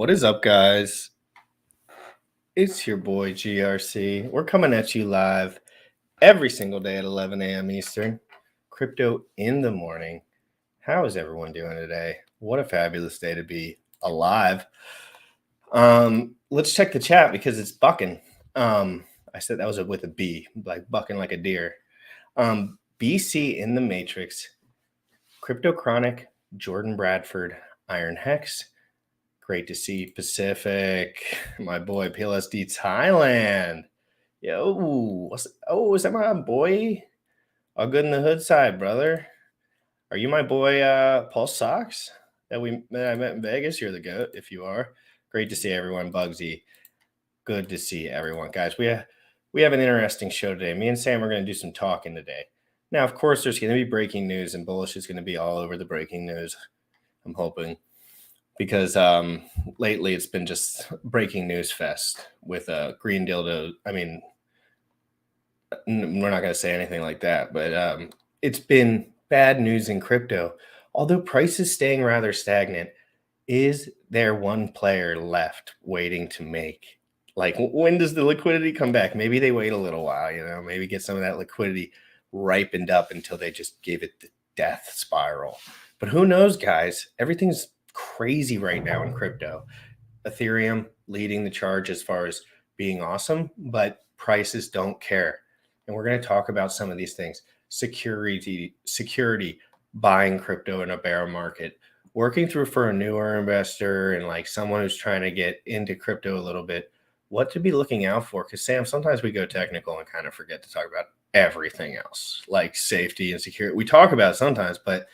What is up, guys? It's your boy GRC. We're coming at you live every single day at 11 a.m. Eastern. Crypto in the morning. How is everyone doing today? What a fabulous day to be alive. Let's check the chat because it's bucking. I said that was with a B, like bucking like a deer. BC in the Matrix, Crypto Chronic, Jordan Bradford, Iron Hex. Great to see Pacific, my boy PLSD Thailand. Yo, is that my boy? All good in the hood side, brother. Are you my boy Paul Sox that I met in Vegas? You're the GOAT if you are. Great to see everyone. Bugsy, good to see everyone, guys. We have an interesting show today. Me and Sam are going to do some talking today. Now, of course, there's going to be breaking news, and Bullish is going to be all over the breaking news. I'm hoping. Because lately it's been just breaking news fest with green dildo. I mean, we're not going to say anything like that, but it's been bad news in crypto. Although price is staying rather stagnant, is there one player left waiting to make? Like, when does the liquidity come back? Maybe they wait a little while, maybe get some of that liquidity ripened up until they just gave it the death spiral. But who knows, guys? Everything's crazy right now in crypto. Ethereum leading the charge as far as being awesome, but prices don't care. And we're going to talk about some of these things. Security, buying crypto in a bear market, working through for a newer investor and like someone who's trying to get into crypto a little bit, what to be looking out for. Because Sam, sometimes we go technical and kind of forget to talk about everything else, like safety and security. We talk about it sometimes, but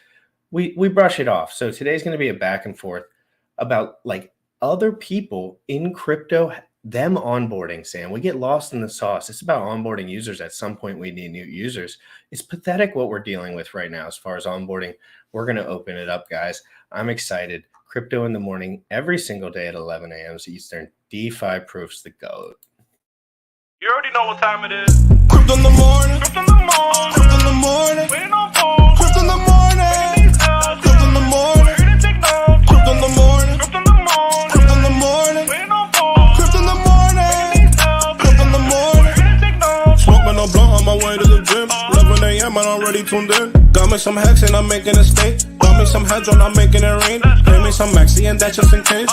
we brush it off. So today's going to be a back and forth about like other people in crypto, them onboarding, Sam. We get lost in the sauce. It's about onboarding users. At some point, we need new users. It's pathetic what we're dealing with right now as far as onboarding. We're going to open it up, guys. I'm excited. Crypto in the morning, every single day at 11 a.m. Eastern. DeFi proofs the GOAT. You already know what time it is. Crypto in the morning. Crypto in the morning. Crypto in the morning. Waiting on phone. Crypto in the morning. Crypto in the morning. Crypto in the morning. Crypto in the morning. Crypto in the morning. Waiting on phone. Crypto in the morning. Crypto in the morning. Smoking no blunt on my way to the gym. 11 a.m. I'm already tuned in. Got me some hex and I'm making a stake. Got me some heads on, I'm making it rain. Pay me some maxi and that's just in case.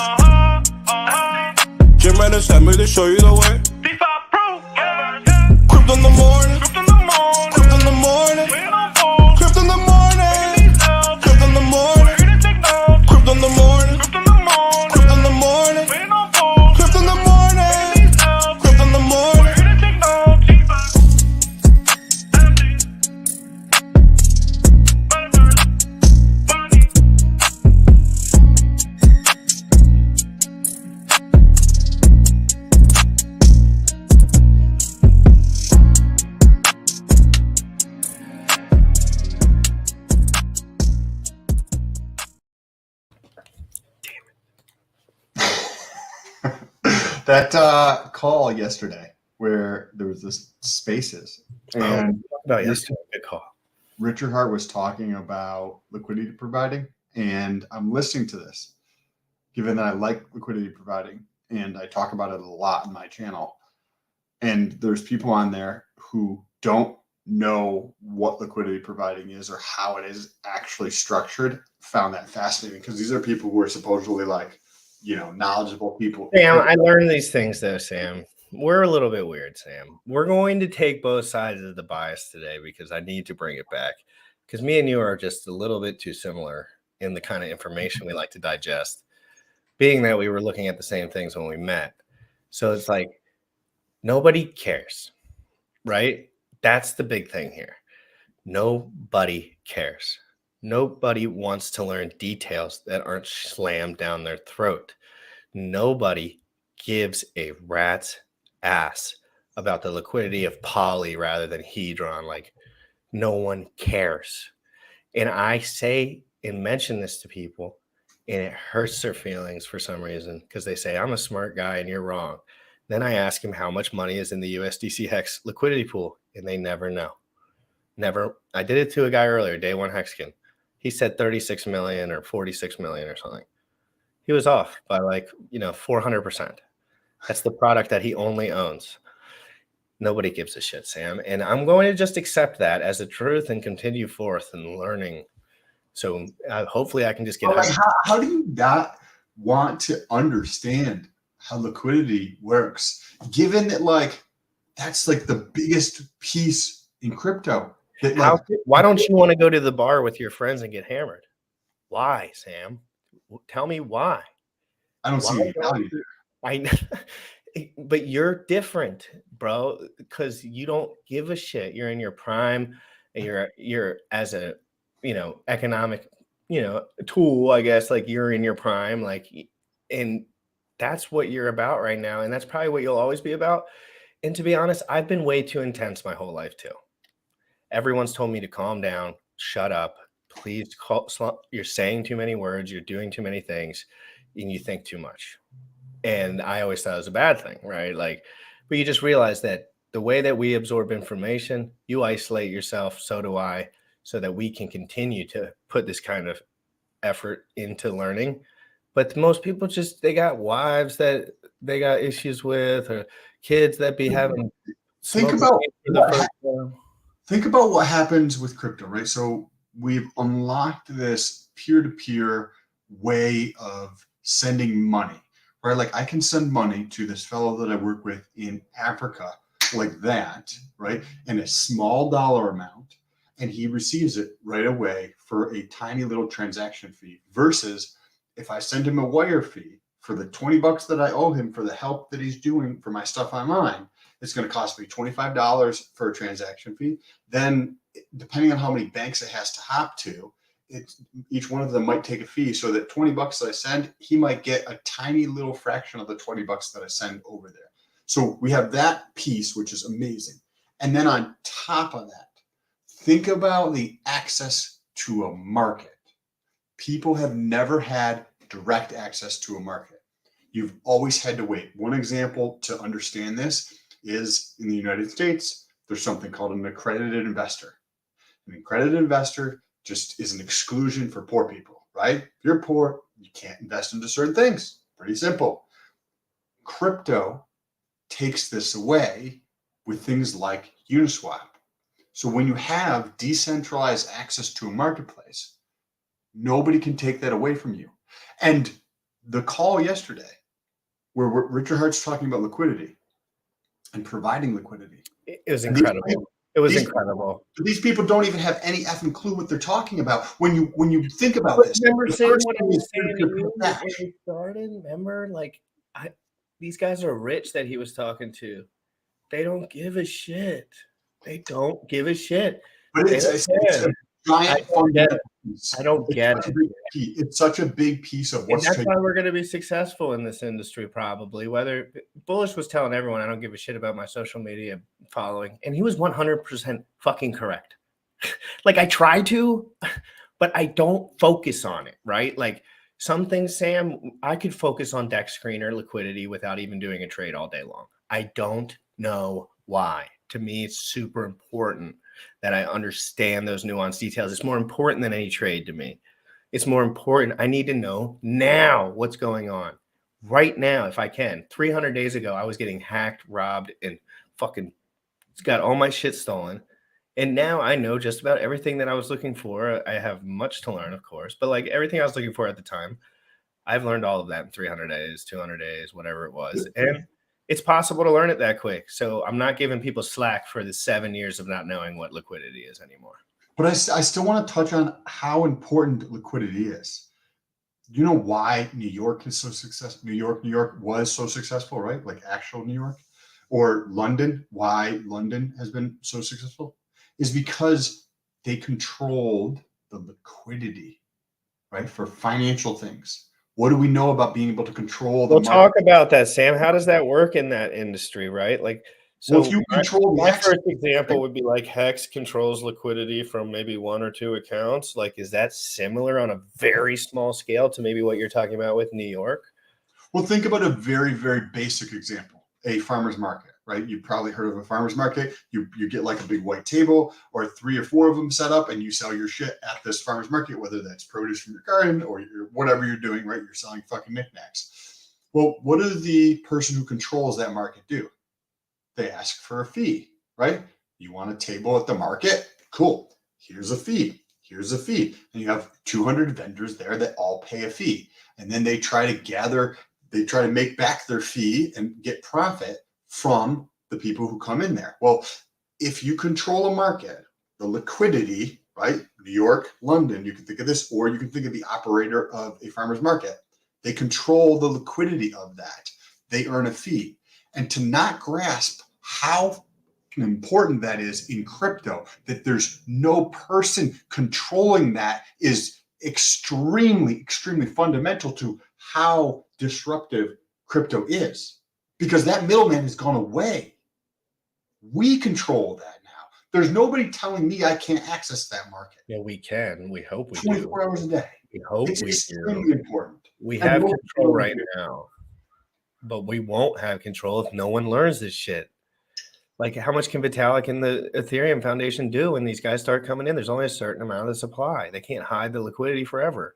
Jim ready to send me to show you the way. Crypto in the morning. Crypto in the morning. Crypto in the morning. Crypto in the morning. Crypto in the morning. Crypto in the morning. Crypto in the morning. Crypto in the morning. Crypto in the morning. Crypto in the morning. That call yesterday where there was this spaces and Yesterday, good call. Richard Hart was talking about liquidity providing, and I'm listening to this given that I like liquidity providing and I talk about it a lot in my channel, and there's people on there who don't know what liquidity providing is or how it is actually structured. Found that fascinating because these are people who are supposedly like, knowledgeable people. Sam, I learned these things though, Sam. We're a little bit weird, Sam. We're going to take both sides of the bias today because I need to bring it back. Because me and you are just a little bit too similar in the kind of information we like to digest, being that we were looking at the same things when we met. So it's like, nobody cares, right? That's the big thing here. Nobody cares. Nobody wants to learn details that aren't slammed down their throat. Nobody gives a rat's ass about the liquidity of Poly rather than Hedron. Like, no one cares. And I say and mention this to people, and it hurts their feelings for some reason because they say, I'm a smart guy and you're wrong. Then I ask them how much money is in the USDC Hex liquidity pool, and they never know. Never. I did it to a guy earlier, Day One Hexkin. He said 36 million or 46 million or something. He was off by 400%. That's the product that he only owns. Nobody gives a shit, Sam. And I'm going to just accept that as a truth and continue forth and learning. So hopefully I can just get how do you not want to understand how liquidity works, given that that's the biggest piece in crypto? Why don't you want to go to the bar with your friends and get hammered? Why, Sam? Tell me why. I don't see any value there. I know. But you're different, bro, because you don't give a shit. You're in your prime, and you're as a economic tool, I guess. You're in your prime, and that's what you're about right now, and that's probably what you'll always be about. And to be honest, I've been way too intense my whole life too. Everyone's told me to calm down, shut up, please. You're saying too many words, you're doing too many things, and you think too much. And I always thought it was a bad thing, right? But you just realize that the way that we absorb information, you isolate yourself, so do I, so that we can continue to put this kind of effort into learning. But most people they got wives that they got issues with, or kids that be having. Think about what happens with crypto, right? So we've unlocked this peer-to-peer way of sending money. Right? I can send money to this fellow that I work with in Africa like that, right? And a small dollar amount, and he receives it right away for a tiny little transaction fee, versus if I send him a wire fee for the $20 that I owe him for the help that he's doing for my stuff online, it's going to cost me $25 for a transaction fee. Then depending on how many banks it has to hop to, each one of them might take a fee, so that $20 that I send, he might get a tiny little fraction of the $20 that I send over there. So we have that piece, which is amazing. And then on top of that, think about the access to a market. People have never had direct access to a market. You've always had to wait. One example to understand this is in the United States, there's something called an accredited investor. An accredited investor just is an exclusion for poor people, right? If you're poor, you can't invest into certain things. Pretty simple. Crypto takes this away with things like Uniswap. So when you have decentralized access to a marketplace, nobody can take that away from you. And the call yesterday, where Richard Hart's talking about liquidity and providing liquidity. It was incredible. It was incredible. These people don't even have any effing clue what they're talking about. When you think about this, remember saying what I was saying to you when we started? Remember, these guys are rich that he was talking to. They don't give a shit. They don't give a shit. But it's a giant fundamental piece. I don't get it. It's such a big piece of what's. And that's why we're going to be successful in this industry, probably. Whether Bullish was telling everyone, I don't give a shit about my social media following, and he was 100% fucking correct. I try to, but I don't focus on it, right? Some things, Sam, I could focus on DEX screener liquidity without even doing a trade all day long. I don't know why. To me, it's super important that I understand those nuanced details. It's more important than any trade to me. It's more important. I need to know now what's going on right now, if I can. 300 days ago, I was getting hacked, robbed, and fucking got all my shit stolen. And now I know just about everything that I was looking for. I have much to learn, of course, but everything I was looking for at the time, I've learned all of that in 300 days, 200 days, whatever it was. And it's possible to learn it that quick. So I'm not giving people slack for the 7 years of not knowing what liquidity is anymore. But I still want to touch on how important liquidity is. You know why New York is so successful? New York was so successful, right? Actual New York, or London. Why London has been so successful is because they controlled the liquidity, right? For financial things. What do we know about being able to control the market? We'll talk about that, Sam. How does that work in that industry, right? So if you control my first example would be Hex controls liquidity from maybe 1 or 2 accounts. Is that similar on a very small scale to maybe what you're talking about with New York? Well, think about a very, very basic example, a farmer's market, right? You've probably heard of a farmer's market. You get like a big white table or 3 or 4 of them set up, and you sell your shit at this farmer's market, whether that's produce from your garden or whatever you're doing, right? You're selling fucking knickknacks. Well, what does the person who controls that market do? They ask for a fee, right? You want a table at the market? Cool. Here's a fee. Here's a fee. And you have 200 vendors there that all pay a fee. And then they try to make back their fee and get profit from the people who come in there. Well, if you control a market, the liquidity, right? New York, London, you can think of this, or you can think of the operator of a farmer's market. They control the liquidity of that. They earn a fee. And to not grasp how important that is in crypto, that there's no person controlling that, is extremely, extremely fundamental to how disruptive crypto is, because that middleman has gone away. We control that now. There's nobody telling me I can't access that market. Yeah, we can. We hope we 24 do. hours a day. We hope It's we extremely do. important. We And have most control people right do. now, but we won't have control if no one learns this shit. Like, how much can Vitalik and the Ethereum Foundation do when these guys start coming in? There's only a certain amount of supply. They can't hide the liquidity forever.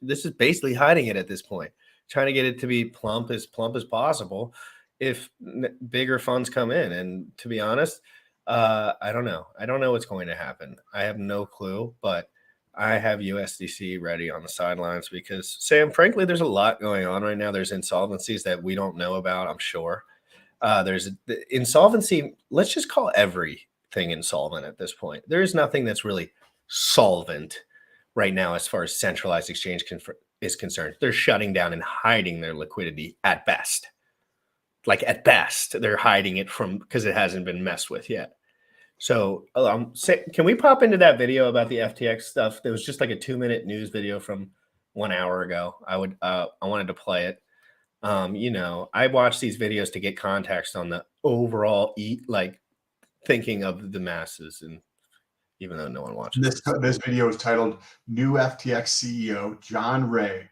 This is basically hiding it at this point, trying to get it to be plump as possible if bigger funds come in. And to be honest, I don't know. I don't know what's going to happen. I have no clue, but I have USDC ready on the sidelines because, Sam, frankly, there's a lot going on right now. There's insolvencies that we don't know about, I'm sure. There's the insolvency. Let's just call everything insolvent at this point. There is nothing that's really solvent right now as far as centralized exchange is concerned. They're shutting down and hiding their liquidity at best. Like at best, they're hiding it from because it hasn't been messed with yet. So can we pop into that video about the FTX stuff? There was just like a 2-minute news video from 1 hour ago. I wanted to play it. I watch these videos to get context on the overall thinking of the masses, and even though no one watches this video is titled "New FTX CEO John Ray.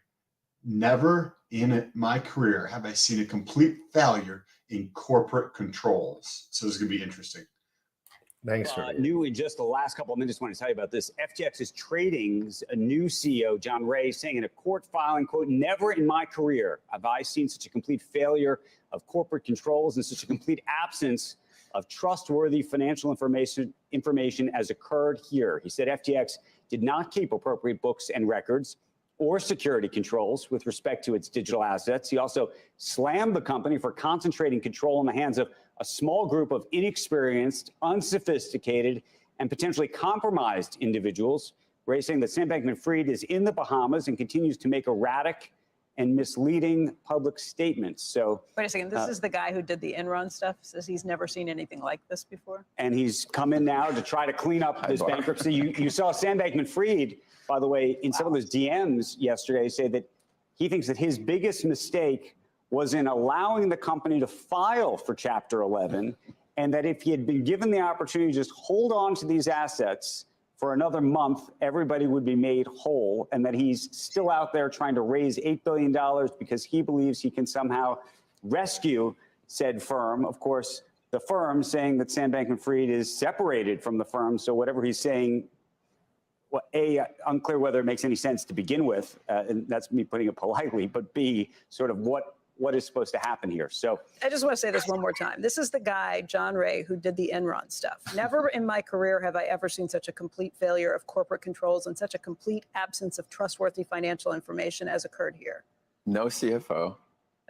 Never in my career have I seen a complete failure in corporate controls." So this is gonna be interesting. Thanks for new in just the last couple of minutes. Want to tell you about this. FTX is trading a new CEO, John Ray, saying in a court filing, quote, "Never in my career have I seen such a complete failure of corporate controls and such a complete absence of trustworthy financial information as occurred here." He said FTX did not keep appropriate books and records or security controls with respect to its digital assets. He also slammed the company for concentrating control in the hands of a small group of inexperienced, unsophisticated, and potentially compromised individuals. Ray saying that Sam Bankman-Fried is in the Bahamas and continues to make erratic and misleading public statements. So wait a second, this is the guy who did the Enron stuff, says he's never seen anything like this before. And he's come in now to try to clean up this bankruptcy. You saw Sam Bankman-Fried, by the way, in some of those DMs yesterday, say that he thinks that his biggest mistake was in allowing the company to file for Chapter 11, and that if he had been given the opportunity to just hold on to these assets for another month, everybody would be made whole, and that he's still out there trying to raise $8 billion because he believes he can somehow rescue said firm. Of course, the firm saying that Sam Bankman-Fried is separated from the firm, so whatever he's saying, well, A, unclear whether it makes any sense to begin with, and that's me putting it politely, but B, sort of what is supposed to happen here. So I just want to say this one more time. This is the guy, John Ray, who did the Enron stuff. Never in my career have I ever seen such a complete failure of corporate controls and such a complete absence of trustworthy financial information as occurred here. No CFO,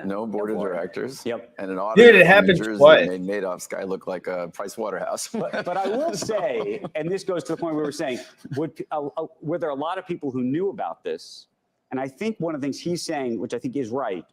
no board of directors, and an audit. Dude, it happens twice. Made Madoff's guy look like a Price Waterhouse. But I will say, and this goes to the point we were saying, were there a lot of people who knew about this? And I think one of the things he's saying, which I think is right,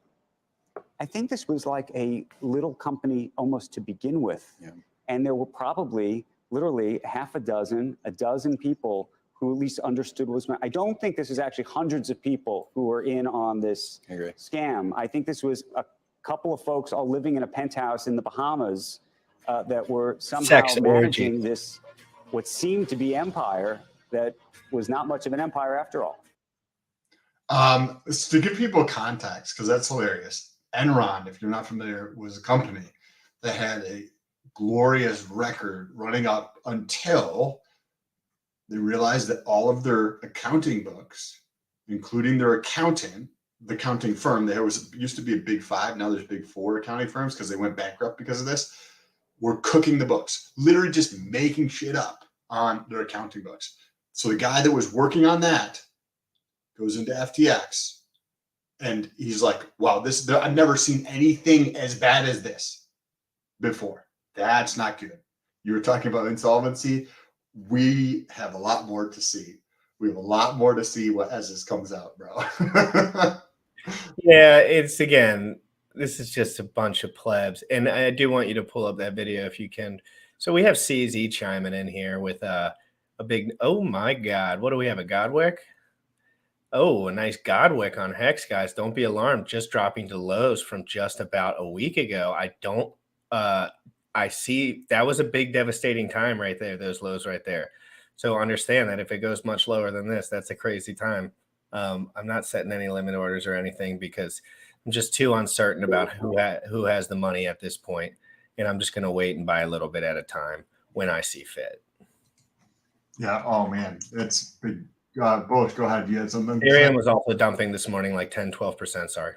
I think this was like a little company almost to begin with. Yeah. And there were probably literally a dozen people who at least understood what was going on. I don't think this is actually hundreds of people who were in on this scam. I think this was a couple of folks all living in a penthouse in the Bahamas that were somehow managing this, what seemed to be empire that was not much of an empire after all. To give people context, because that's hilarious. Enron, if you're not familiar, was a company that had a glorious record running up until they realized that all of their accounting books, including their accountant, the accounting firm, there used to be a big 5, now there's big 4 accounting firms because they went bankrupt because of this, were cooking the books, literally just making shit up on their accounting books. So the guy that was working on that goes into FTX and he's like, wow, I've never seen anything as bad as this before. That's not good. You were talking about insolvency. We have a lot more to see. We have a lot more to see as this comes out, bro. Yeah, it's again, this is just a bunch of plebs. And I do want you to pull up that video if you can. So we have CZ chiming in here with a big, oh my God, what do we have, a Godwick? Oh, a nice Godwick on Hex, guys. Don't be alarmed. Just dropping to lows from just about a week ago. I see that was a big devastating time right there, those lows right there. So understand that if it goes much lower than this, that's a crazy time. I'm not setting any limit orders or anything because I'm just too uncertain about who has the money at this point. And I'm just going to wait and buy a little bit at a time when I see fit. Yeah. Oh, man. It's big. Bullish, go ahead. You had something? Ethereum was also dumping this morning like 10, 12%. Sorry.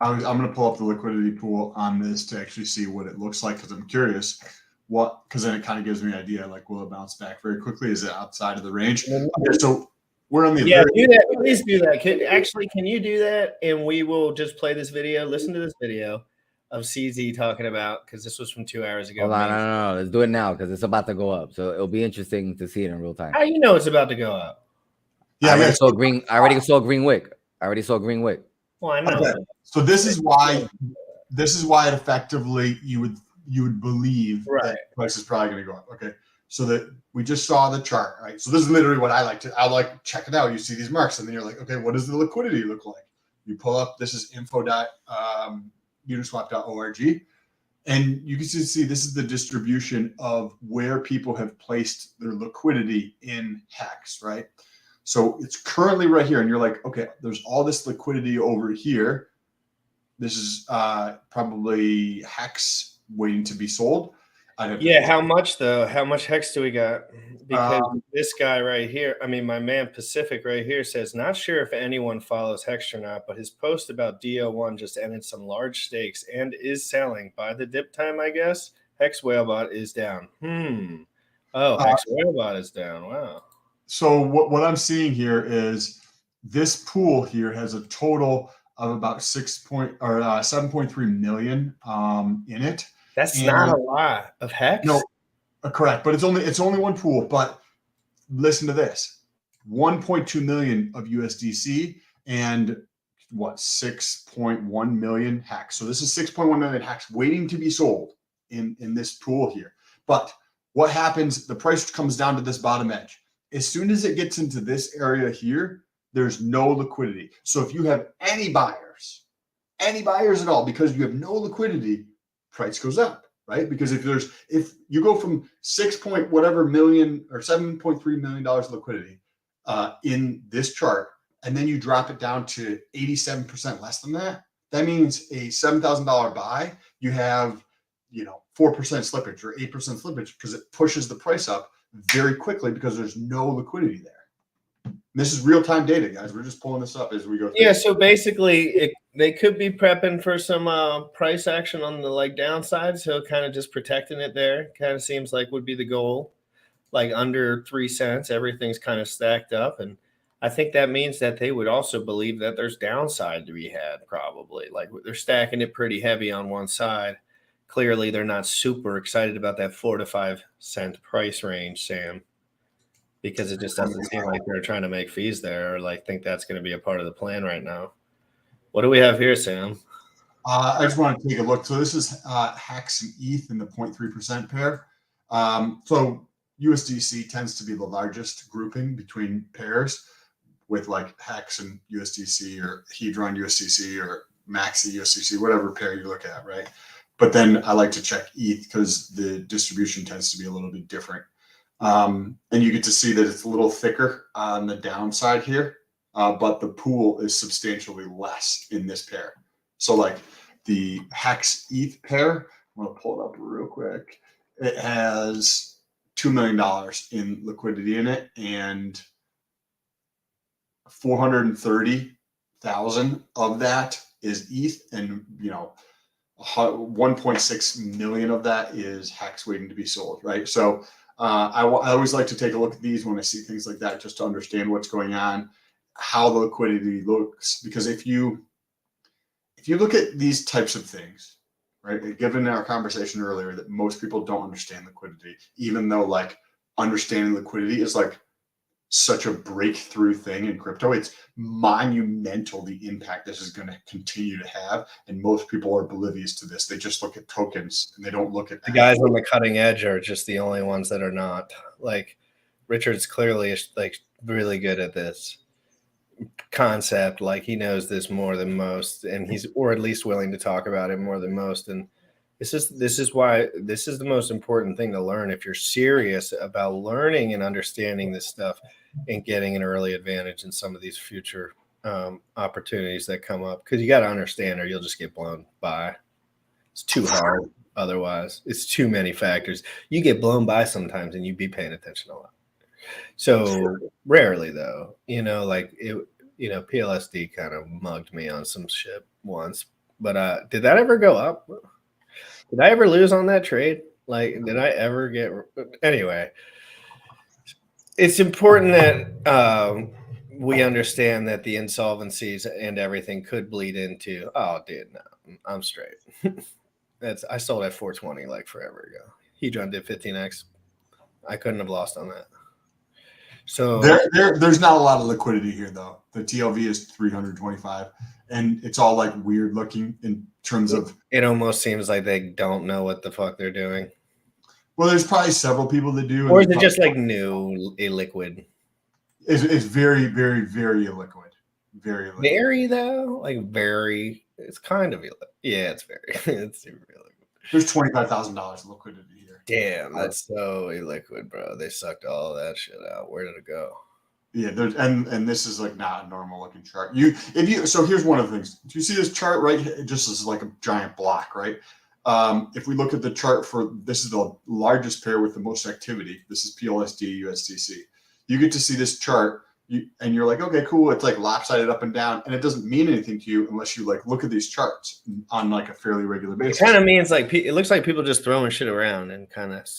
I'm going to pull up the liquidity pool on this to actually see what it looks like because I'm curious because then it kind of gives me an idea, like, will it bounce back very quickly? Is it outside of the range? Okay, so we're on the do that. Please do that. Can you do that? And we will just play this video. Listen to this video of CZ talking about, because this was from 2 hours ago. Hold on, no. Let's do it now because it's about to go up. So it'll be interesting to see it in real time. How you know it's about to go up? Yeah, I already saw green wick. Well, I know. Okay. So this is why it effectively you would believe that the price is probably going to go up. Okay. So that we just saw the chart, right? So this is literally what I like to check it out. You see these marks and then you're like, okay, what does the liquidity look like? You pull up, this is info.uniswap.org. And you can see this is the distribution of where people have placed their liquidity in Hex, right? So it's currently right here. And you're like, okay, there's all this liquidity over here. This is probably Hex waiting to be sold. How much though? How much Hex do we got? Because this guy right here, I mean, my man Pacific right here says, not sure if anyone follows Hex or not, but his post about DO1 just ended some large stakes and is selling by the dip time, I guess. Hex Whalebot is down. Oh, Hex Whalebot is down. Wow. So what I'm seeing here is this pool here has a total of about 7.3 million in it. That's not a lot of Hex. No, correct. But it's only one pool. But listen to this: 1.2 million of USDC and 6.1 million Hex. So this is 6.1 million Hex waiting to be sold in this pool here. But what happens? The price comes down to this bottom edge. As soon as it gets into this area here, there's no liquidity. So if you have any buyers at all, because you have no liquidity, price goes up, right? Because if you go from 6.whatever million or $7.3 million liquidity in this chart, and then you drop it down to 87% less than that, that means a $7,000 buy, you have 4% slippage or 8% slippage because it pushes the price up very quickly because there's no liquidity there. And this is real-time data, guys. We're just pulling this up as we go through. Yeah, so basically they could be prepping for some price action on the downside, so kind of just protecting it there. Kind of seems like would be the goal. Like under 3 cents, everything's kind of stacked up, and I think that means that they would also believe that there's downside to be had probably. Like they're stacking it pretty heavy on one side. Clearly, they're not super excited about that 4 to 5 cent price range, Sam, because it just doesn't seem like they're trying to make fees there or think that's going to be a part of the plan right now. What do we have here, Sam? I just want to take a look. So this is Hex and ETH in the 0.3% pair. So USDC tends to be the largest grouping between pairs with Hex and USDC or Hedron USDC or Maxi USDC, whatever pair you look at, right? But then I like to check ETH because the distribution tends to be a little bit different. And you get to see that it's a little thicker on the downside here, but the pool is substantially less in this pair. So the Hex ETH pair. I'm going to pull it up real quick. It has $2 million in liquidity in it, and 430,000 of that is ETH, and 1.6 million of that is Hex waiting to be sold, right? So I always like to take a look at these when I see things like that, just to understand what's going on, how the liquidity looks. Because if you look at these types of things, right, given our conversation earlier that most people don't understand liquidity, even though like understanding liquidity is like such a breakthrough thing in crypto, it's monumental the impact this is going to continue to have. And most people are oblivious to this. They just look at tokens and they don't look at the guys on the cutting edge are just the only ones that are not. Like Richard's clearly like really good at this concept. Like he knows this more than most, and he's or at least willing to talk about it more than most. And this is why this is the most important thing to learn if you're serious about learning and understanding this stuff and getting an early advantage in some of these future opportunities that come up, because you got to understand or you'll just get blown by. It's too hard otherwise. It's too many factors. You get blown by sometimes and you be paying attention a lot. So rarely though, like it, PLSD kind of mugged me on some shit once, but did that ever go up? Did I ever lose on that trade? Like, did I ever get, anyway, it's important that we understand that the insolvencies and everything could bleed into, oh, dude, no, I'm straight. I sold at 420 like forever ago. Hedron did 15x. I couldn't have lost on that. So there's not a lot of liquidity here though. The TLV is 325, and it's all like weird looking in terms of. It almost seems like they don't know what the fuck they're doing. Well, there's probably several people that do. Or is it just like new illiquid? It's very, very, very illiquid. Very illiquid. Very though, like very. It's kind of illiquid. Yeah, it's very. It's super illiquid. There's $25,000 liquidity here. Damn, that's so illiquid, bro. They sucked all that shit out. Where did it go? Yeah, there's and this is like not a normal looking chart. So here's one of the things. Do you see this chart right? It just is like a giant block, right? If we look at the chart this is the largest pair with the most activity. This is PLSD USDC. You get to see this chart, and you're like, okay, cool. It's like lopsided up and down, and it doesn't mean anything to you unless you like look at these charts on like a fairly regular basis. It kind of means like it looks like people just throwing shit around and kind of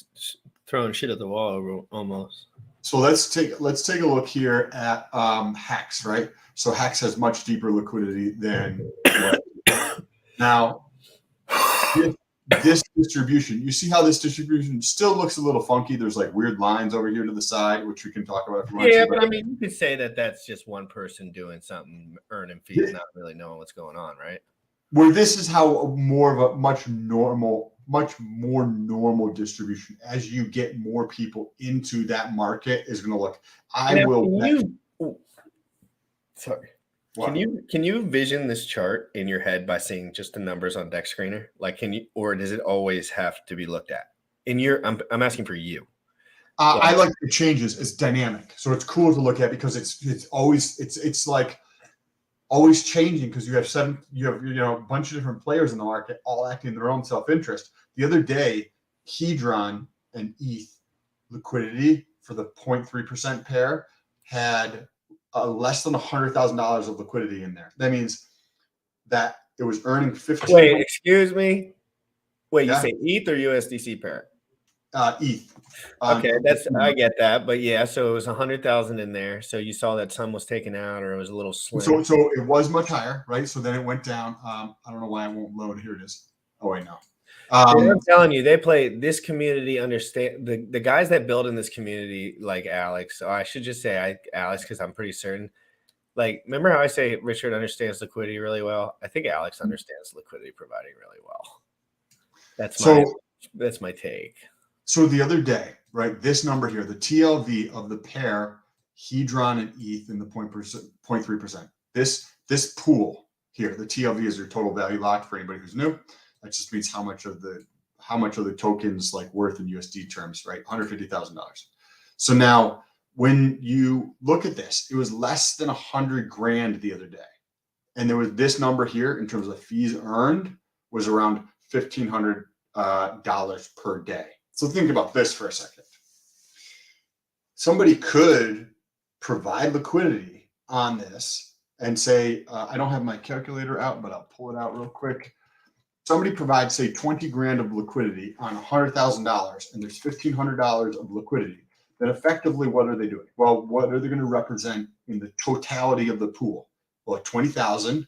throwing shit at the wall almost. So let's take a look here at Hex, right? So Hex has much deeper liquidity than now. This distribution, you see how this distribution still looks a little funky. There's like weird lines over here to the side, which we can talk about if you want to. Yeah, but I mean, you could say that that's just one person doing something, earning fees, not really knowing what's going on, right? Where this is how more of a much more normal distribution as you get more people into that market is going to look. Sorry. What? Can you envision this chart in your head by seeing just the numbers on Deck Screener? Like, or does it always have to be looked at? I'm asking for you. I like the changes. It's dynamic, so it's cool to look at because it's always like always changing because you have a bunch of different players in the market all acting in their own self-interest. The other day, Hedron and ETH liquidity for the 0.3% pair had less than $100,000 of liquidity in there. That means that it was earning 15. Wait, excuse me. Wait, Yeah. You say ETH or USDC pair? ETH. Okay, I get that, but yeah, so it was 100,000 in there. So you saw that some was taken out, or it was a little slim. So it was much higher, right? So then it went down. I don't know why it won't load. Here it is. Oh wait, no. I'm telling you, they play this community. Understand the guys that build in this community, like Alex. Or I should just say Alex, because I'm pretty certain. Like, remember how I say Richard understands liquidity really well? I think Alex understands liquidity providing really well. That's my take. So the other day, right? This number here, the TLV of the pair Hedron and ETH in the 0.3%. This pool here, the TLV is your total value locked for anybody who's new. That just means how much of the tokens like worth in USD terms, right? $150,000. So now when you look at this, it was less than 100 grand the other day. And there was this number here in terms of fees earned was around $1,500 per day. So think about this for a second. Somebody could provide liquidity on this and say, I don't have my calculator out, but I'll pull it out real quick. Somebody provides, say, 20 grand of liquidity on $100,000, and there's $1,500 of liquidity. Then effectively, what are they doing? Well, what are they going to represent in the totality of the pool? Well, 20,000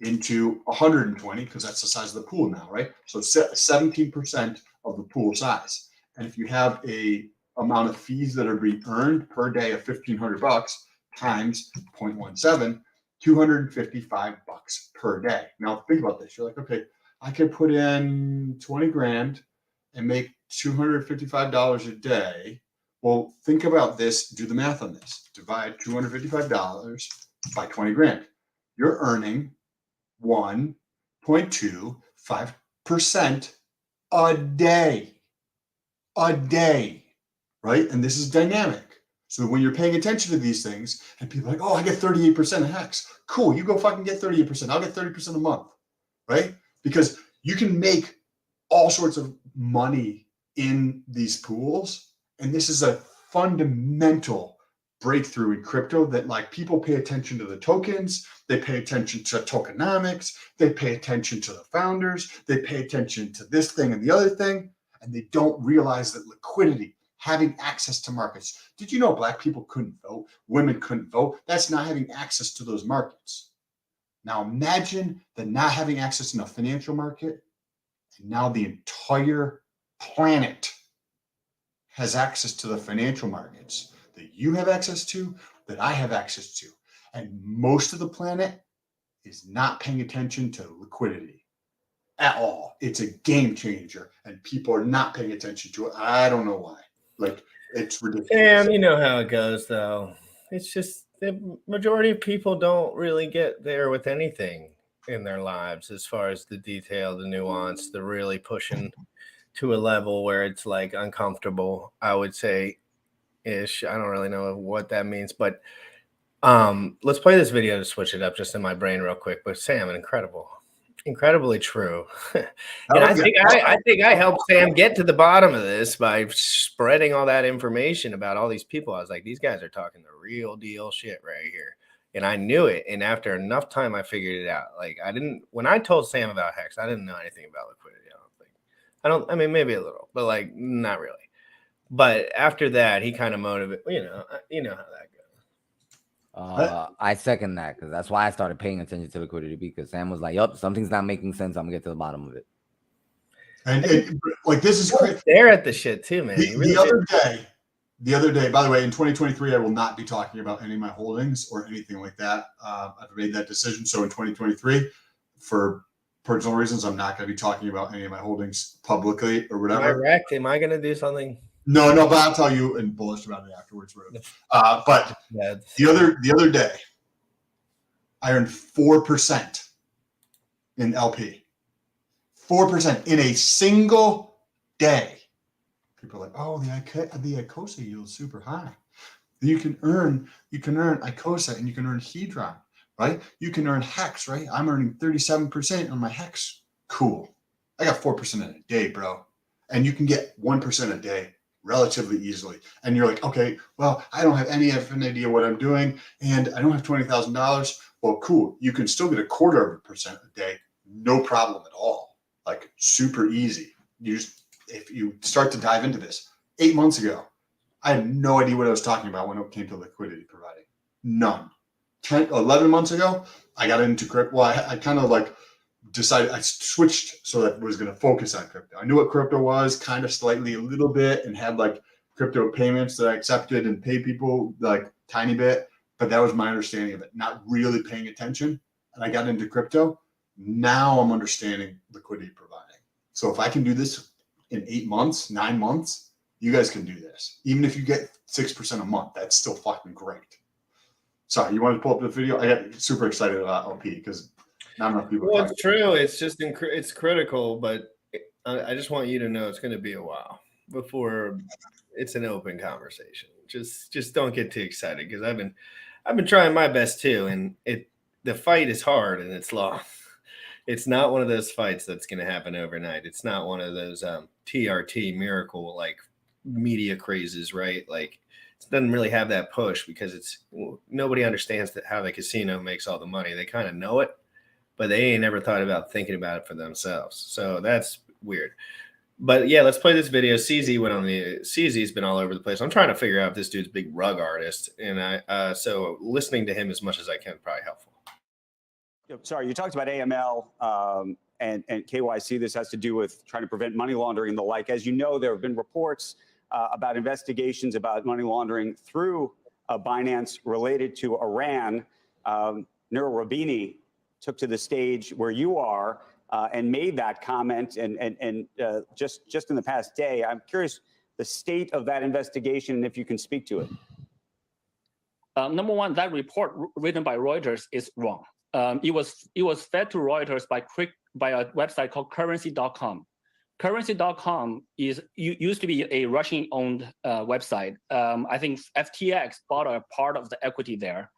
into 120, because that's the size of the pool now, right? So 17% of the pool size. And if you have a amount of fees that are being earned per day of $1,500 times 0.17, $255 per day. Now think about this. You're like, okay, I could put in 20 grand and make $255 a day. Well, think about this. Do the math on this. Divide $255 by 20 grand. You're earning 1.25% a day. A day, right? And this is dynamic. So when you're paying attention to these things and people are like, oh, I get 38% of Hex. Cool, you go fucking get 38%. I'll get 30% a month, right? Because you can make all sorts of money in these pools. And this is a fundamental breakthrough in crypto that like people pay attention to the tokens, they pay attention to tokenomics, they pay attention to the founders, they pay attention to this thing and the other thing, and they don't realize that liquidity, having access to markets. Did you know black people couldn't vote? Women couldn't vote? That's not having access to those markets. Now imagine that not having access in a financial market, and now the entire planet has access to the financial markets that you have access to, that I have access to. And most of the planet is not paying attention to liquidity at all. It's a game changer, and people are not paying attention to it. I don't know why. Like, it's ridiculous. Sam, you know how it goes, though. It's just the majority of people don't really get there with anything in their lives as far as the detail, the nuance, the really pushing to a level where it's like uncomfortable, I would say, ish. I don't really know what that means, but let's play this video to switch it up just in my brain real quick. But Sam, incredibly true. And I think I helped Sam get to the bottom of this by spreading all that information about all these people. I was like, these guys are talking the real deal shit right here. And I knew it. And after enough time, I figured it out. Like when I told Sam about Hex, I didn't know anything about liquidity. I mean, maybe a little, but like not really. But after that, he kind of motivated, you know how that goes. I second that, because that's why I started paying attention to liquidity, because Sam was like, yup, something's not making sense. I'm gonna get to the bottom of it. And like, this is great. Stare at the shit too, man. The other day, by the way, in 2023, I will not be talking about any of my holdings or anything like that. I've made that decision. So in 2023, for personal reasons, I'm not going to be talking about any of my holdings publicly or whatever. Am I wrecked? Am I going to do something? No, but I'll tell you and bullish about it afterwards. But the other day, I earned 4% in LP. 4% in a single day. People are like, oh, the ICOSA yield is super high. You can earn ICOSA and you can earn Hedron, right? You can earn Hex, right? I'm earning 37% on my Hex. Cool. I got 4% in a day, bro. And you can get 1% a day relatively easily. And you're like, okay, well, I don't have any idea what I'm doing, and I don't have $20,000. Well, cool. You can still get 0.25% a day, no problem at all. Like, super easy. If you start to dive into this, 8 months ago, I had no idea what I was talking about when it came to liquidity providing. None. 11 months ago, I got into crypto. Well, I kind of like decided, I switched so that I was going to focus on crypto. I knew what crypto was kind of slightly a little bit, and had like crypto payments that I accepted and paid people like tiny bit, but that was my understanding of it, not really paying attention. And I got into crypto. Now I'm understanding liquidity providing. So if I can do this in 8 months, 9 months, you guys can do this. Even if you get 6% a month, that's still fucking great. Sorry, you want to pull up the video? I got super excited about LP because not enough people. Well, it's true. It's just it's critical, but I just want you to know it's going to be a while before it's an open conversation. Just don't get too excited, because I've been trying my best too, and the fight is hard and it's long. It's not one of those fights that's going to happen overnight. It's not one of those TRT miracle like media crazes, right? Like it doesn't really have that push because nobody understands how the casino makes all the money. They kind of know it, but they ain't never thought about thinking about it for themselves. So that's weird. But yeah, let's play this video. CZ's been all over the place. I'm trying to figure out if this dude's a big rug artist, and so listening to him as much as I can is probably helpful. Sorry, you talked about AML and KYC. This has to do with trying to prevent money laundering and the like. As you know, there have been reports about investigations about money laundering through Binance related to Iran. Nura Rabini took to the stage where you are and made that comment. And just in the past day, I'm curious the state of that investigation and if you can speak to it. Number one, that report written by Reuters is wrong. It was fed to Reuters by a website called currency.com. Currency.com used to be a Russian-owned website. I think FTX bought a part of the equity there.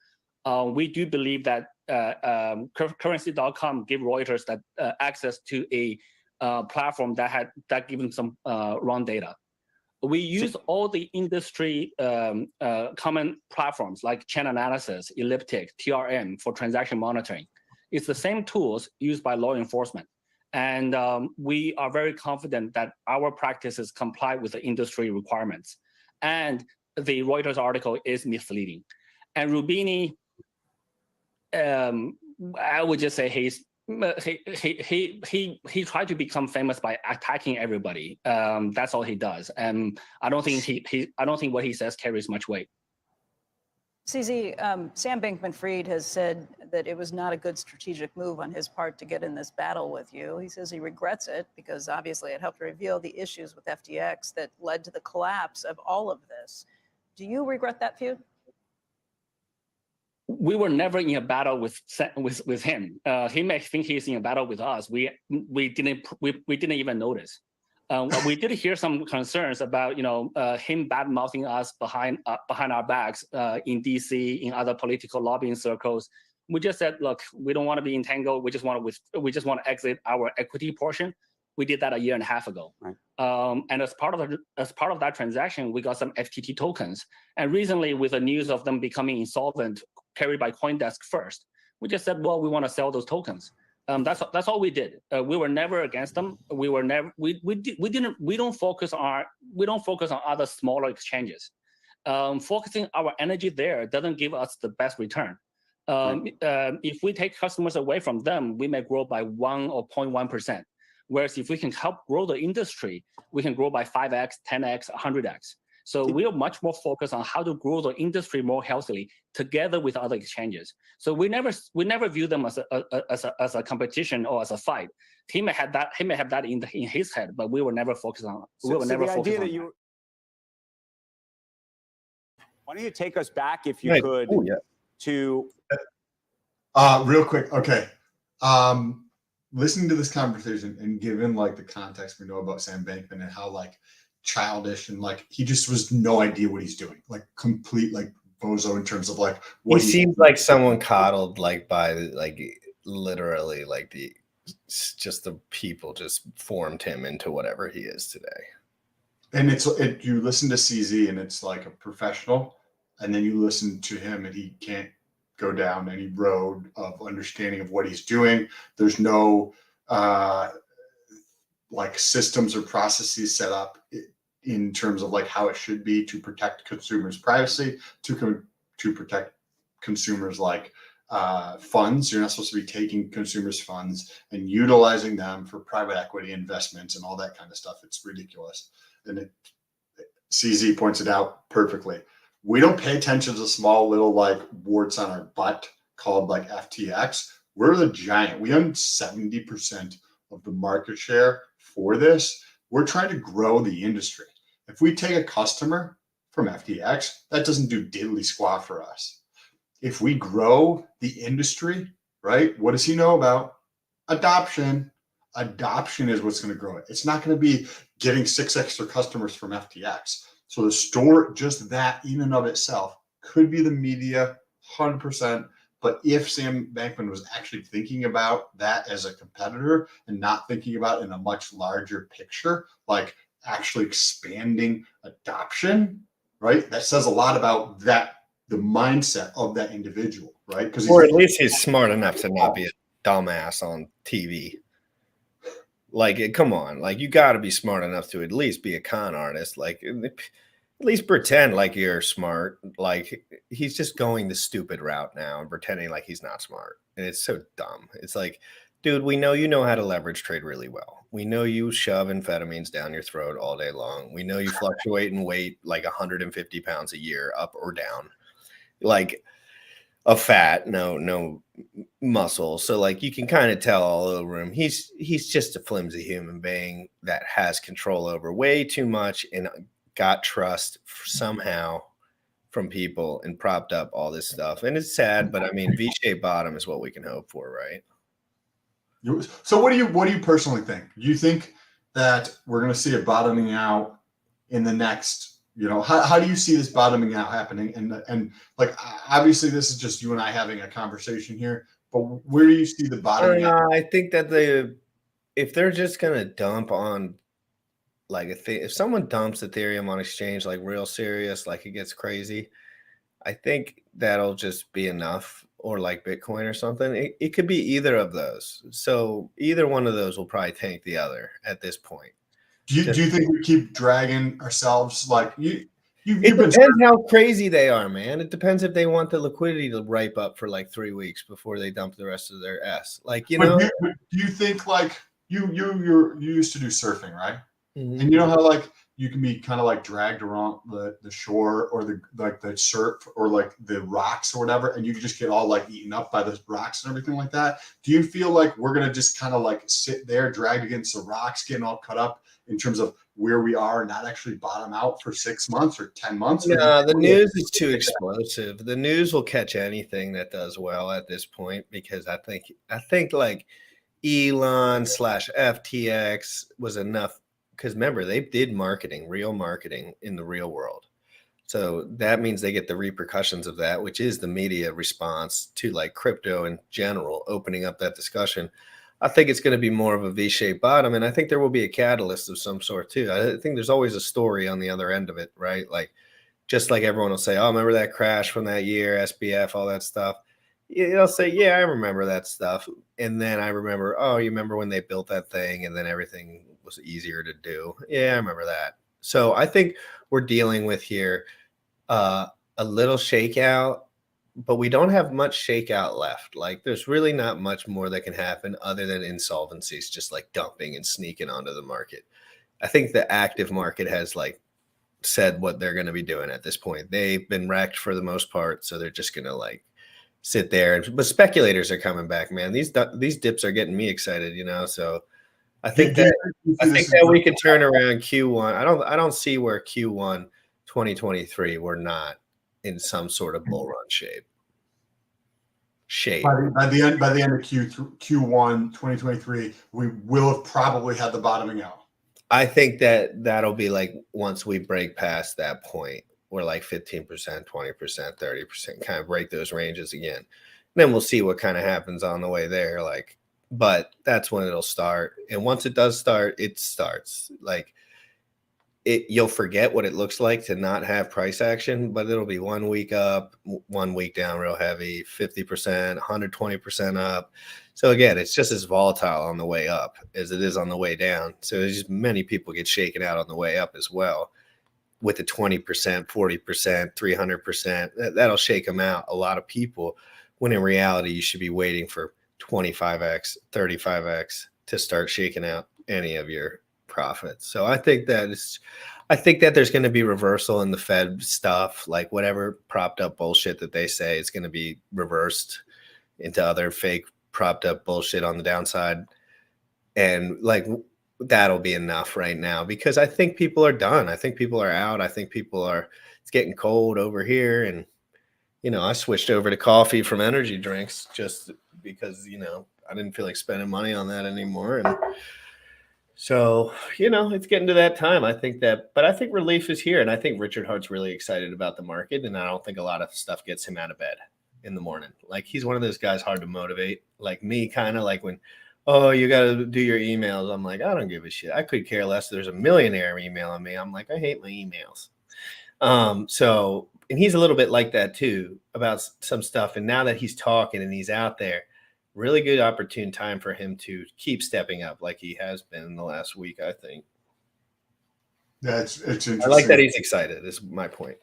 We do believe that currency.com gave Reuters that access to a platform that gave them some wrong data. We use all the industry common platforms like chain analysis, Elliptic, TRM for transaction monitoring. It's the same tools used by law enforcement. And we are very confident that our practices comply with the industry requirements. And the Reuters article is misleading. And Rubini, I would just say he tried to become famous by attacking everybody. That's all he does, and I don't think what he says carries much weight. CZ, Sam Bankman-Fried has said that it was not a good strategic move on his part to get in this battle with you. He says he regrets it because obviously it helped reveal the issues with FTX that led to the collapse of all of this. Do you regret that feud? We were never in a battle with him. He may think he's in a battle with us. We didn't even notice. We did hear some concerns about him bad mouthing us behind our backs in DC, in other political lobbying circles. We just said, look, we don't want to be entangled. We just want to exit our equity portion. We did that a year and a half ago. Right. And as part of that transaction, we got some FTT tokens. And recently, with the news of them becoming insolvent, carried by CoinDesk first, we just said, well, we want to sell those tokens. That's all we did. We were never against them. We don't focus on other smaller exchanges. Focusing our energy there doesn't give us the best return. If we take customers away from them, we may grow by 1 or 0.1%. Whereas if we can help grow the industry, we can grow by 5x, 10x, 100x. So we are much more focused on how to grow the industry more healthily together with other exchanges. So we never view them as a competition or as a fight. He may have that in his head, but we were never focused on. Why don't you take us back, if you could, to real quick? Okay. Listening to this conversation and given like the context we know about Sam Bankman and how like childish and like he just was no idea what he's doing, like complete like bozo in terms of like what he seems like someone coddled like by like literally like the people just formed him into whatever he is today. And you listen to CZ and it's like a professional, and then you listen to him and he can't go down any road of understanding of what he's doing. There's no like systems or processes set up in terms of like how it should be to protect consumers' privacy, to protect consumers like funds. You're not supposed to be taking consumers' funds and utilizing them for private equity investments and all that kind of stuff. It's ridiculous. And CZ points it out perfectly. We don't pay attention to small little like warts on our butt called like FTX. We're the giant. We own 70% of the market share for this. We're trying to grow the industry. If we take a customer from FTX, that doesn't do diddly squat for us. If we grow the industry, right? What does he know about? Adoption. Adoption is what's going to grow it. It's not going to be getting 6 extra customers from FTX. So the store, just that in and of itself, could be the media, 100%. But if Sam Bankman was actually thinking about that as a competitor and not thinking about it in a much larger picture, like actually expanding adoption, right? That says a lot about the mindset of that individual, right? Because or at least he's smart enough to not be a dumbass on TV. Like, come on, like you got to be smart enough to at least be a con artist. Like, at least pretend like you're smart. Like, he's just going the stupid route now and pretending like he's not smart, and it's so dumb. It's like, dude, we know you know how to leverage trade really well. We know you shove amphetamines down your throat all day long. We know you fluctuate in weight like 150 pounds a year, up or down, like a fat, no muscle. So like you can kind of tell all over him. He's just a flimsy human being that has control over way too much and got trust somehow from people and propped up all this stuff. And it's sad, but I mean, V-shaped bottom is what we can hope for, right? So what do you personally think? Do you think that we're going to see a bottoming out in the next, how do you see this bottoming out happening? And like, obviously this is just you and I having a conversation here, but where do you see the bottoming out? I think that if they're just going to dump on, like, if someone dumps Ethereum on exchange, like real serious, like it gets crazy, I think that'll just be enough. Or like Bitcoin or something. It could be either of those. So either one of those will probably tank the other at this point. Do you think we keep dragging ourselves? Like it depends how crazy they are, man. It depends if they want the liquidity to ripe up for like 3 weeks before they dump the rest of their S. Like, do you think like you used to do surfing, right? Mm-hmm. And you know how like you can be kind of like dragged around the shore or the surf or like the rocks or whatever, and you can just get all like eaten up by the rocks and everything like that. Do you feel like we're gonna just kind of like sit there dragged against the rocks, getting all cut up in terms of where we are, and not actually bottom out for 6 months or 10 months? No, the news is too explosive. The news will catch anything that does well at this point, because I think like Elon/FTX was enough. Because remember, they did real marketing in the real world. So that means they get the repercussions of that, which is the media response to like crypto in general, opening up that discussion. I think it's going to be more of a V-shaped bottom. And I think there will be a catalyst of some sort too. I think there's always a story on the other end of it, right? Like, just like everyone will say, oh, remember that crash from that year, SBF, all that stuff. They'll say, yeah, I remember that stuff. And then I remember, oh, you remember when they built that thing and then everything was easier to do. Yeah, I remember that. So I think we're dealing with here a little shakeout, but we don't have much shakeout left. Like, there's really not much more that can happen other than insolvencies, just like dumping and sneaking onto the market. I think the active market has like said what they're going to be doing at this point. They've been wrecked for the most part, so they're just going to like sit there. But speculators are coming back, man. These dips are getting me excited, so I think that we can turn around Q1. I don't see where Q1 2023 we're not in some sort of bull run shape. By the end of Q1 2023, we will have probably had the bottoming out. I think that'll be like once we break past that point, we're like 15%, 20%, 30%, kind of break those ranges again. And then we'll see what kind of happens on the way there. Like, but that's when it'll start. And once it does start, it starts. Like, you'll forget what it looks like to not have price action, but it'll be 1 week up, 1 week down real heavy, 50%, 120% up. So again, it's just as volatile on the way up as it is on the way down. So there's just many people get shaken out on the way up as well, with the 20%, 40%, 300%. That'll shake them out, a lot of people, when in reality, you should be waiting for 25x, 35x to start shaking out any of your profits. So I think that there's going to be reversal in the Fed stuff, like whatever propped up bullshit that they say is going to be reversed into other fake propped up bullshit on the downside. And like, that'll be enough right now, because I think people are done. I think people are out. I think it's getting cold over here. And, I switched over to coffee from energy drinks just because, I didn't feel like spending money on that anymore. And so, it's getting to that time. But I think relief is here. And I think Richard Hart's really excited about the market. And I don't think a lot of stuff gets him out of bed. in the morning. Like he's one of those guys hard to motivate. Like me, kind of like when, oh, you got to do your emails. I'm like, I don't give a shit. I could care less. There's a millionaire emailing me. I'm like, I hate my emails. So, and he's a little bit like that too about some stuff. And now that he's talking and he's out there, really good opportune time for him to keep stepping up like he has been in the last week, I think. Yeah, it's interesting. I like that he's excited is my point.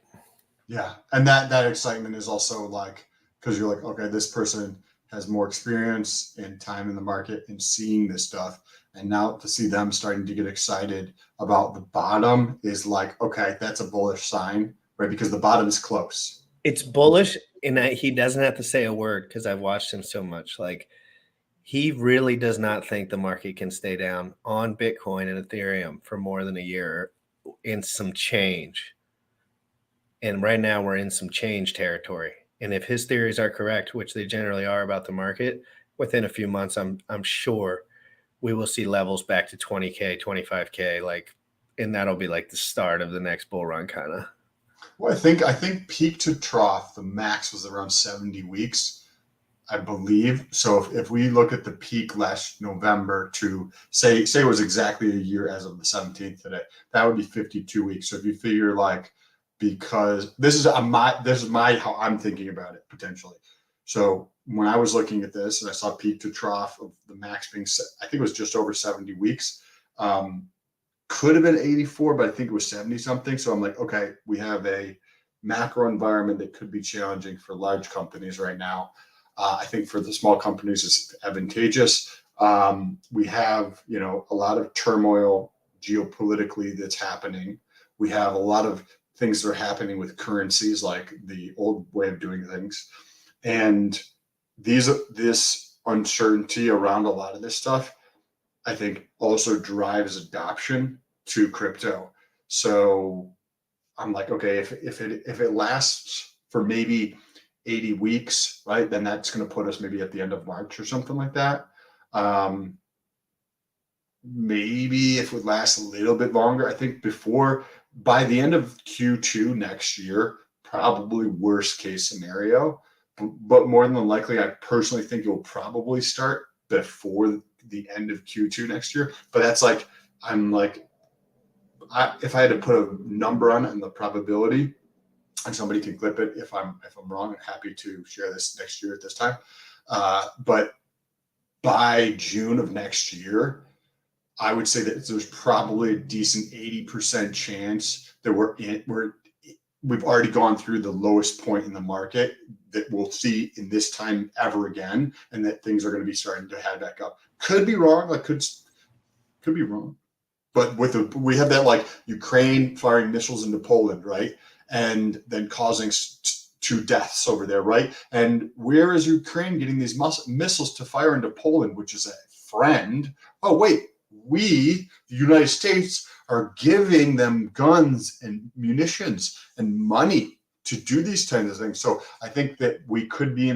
Yeah. And that excitement is also like, because you're like, okay, this person has more experience and time in the market and seeing this stuff. And now to see them starting to get excited about the bottom is like, okay, that's a bullish sign, right? Because the bottom is close. It's bullish in that he doesn't have to say a word because I've watched him so much. Like he really does not think the market can stay down on Bitcoin and Ethereum for more than a year in some change. And right now we're in some change territory. And if his theories are correct, which they generally are about the market, within a few months, I'm sure we will see levels back to 20K, 25K, like, and that'll be like the start of the next bull run kind of. Well, I think peak to trough, the max was around 70 weeks, I believe. So if we look at the peak last November to say it was exactly a year as of the 17th today, that would be 52 weeks. So if you figure like, because this is my how I'm thinking about it potentially. So when I was looking at this and I saw peak to trough of the max being, I think it was just over 70 weeks. Could have been 84, but I think it was 70 something. So I'm like, okay, we have a macro environment that could be challenging for large companies right now. I think for the small companies, it's advantageous. We have, a lot of turmoil geopolitically that's happening. We have a lot of things that are happening with currencies, like the old way of doing things. And this uncertainty around a lot of this stuff, I think also drives adoption to crypto. So I'm like, okay, if it lasts for maybe 80 weeks, right, then that's going to put us maybe at the end of March or something like that. Maybe if it would last a little bit longer, I think by the end of Q2 next year, probably worst case scenario, but more than likely, I personally think it will probably start before the end of Q2 next year. But that's like, if I had to put a number on it and the probability, and somebody can clip it if I'm wrong, I'm happy to share this next year at this time. But by June of next year, I would say that there's probably a decent 80% chance that we've already gone through the lowest point in the market that we'll see in this time ever again, and that things are going to be starting to head back up. Could be wrong, like could be wrong, but we have that like Ukraine firing missiles into Poland, right, and then causing 2 deaths over there, right? And where is Ukraine getting these missiles to fire into Poland, which is a friend? Oh wait. We, the United States, are giving them guns and munitions and money to do these kinds of things. So I think that we could be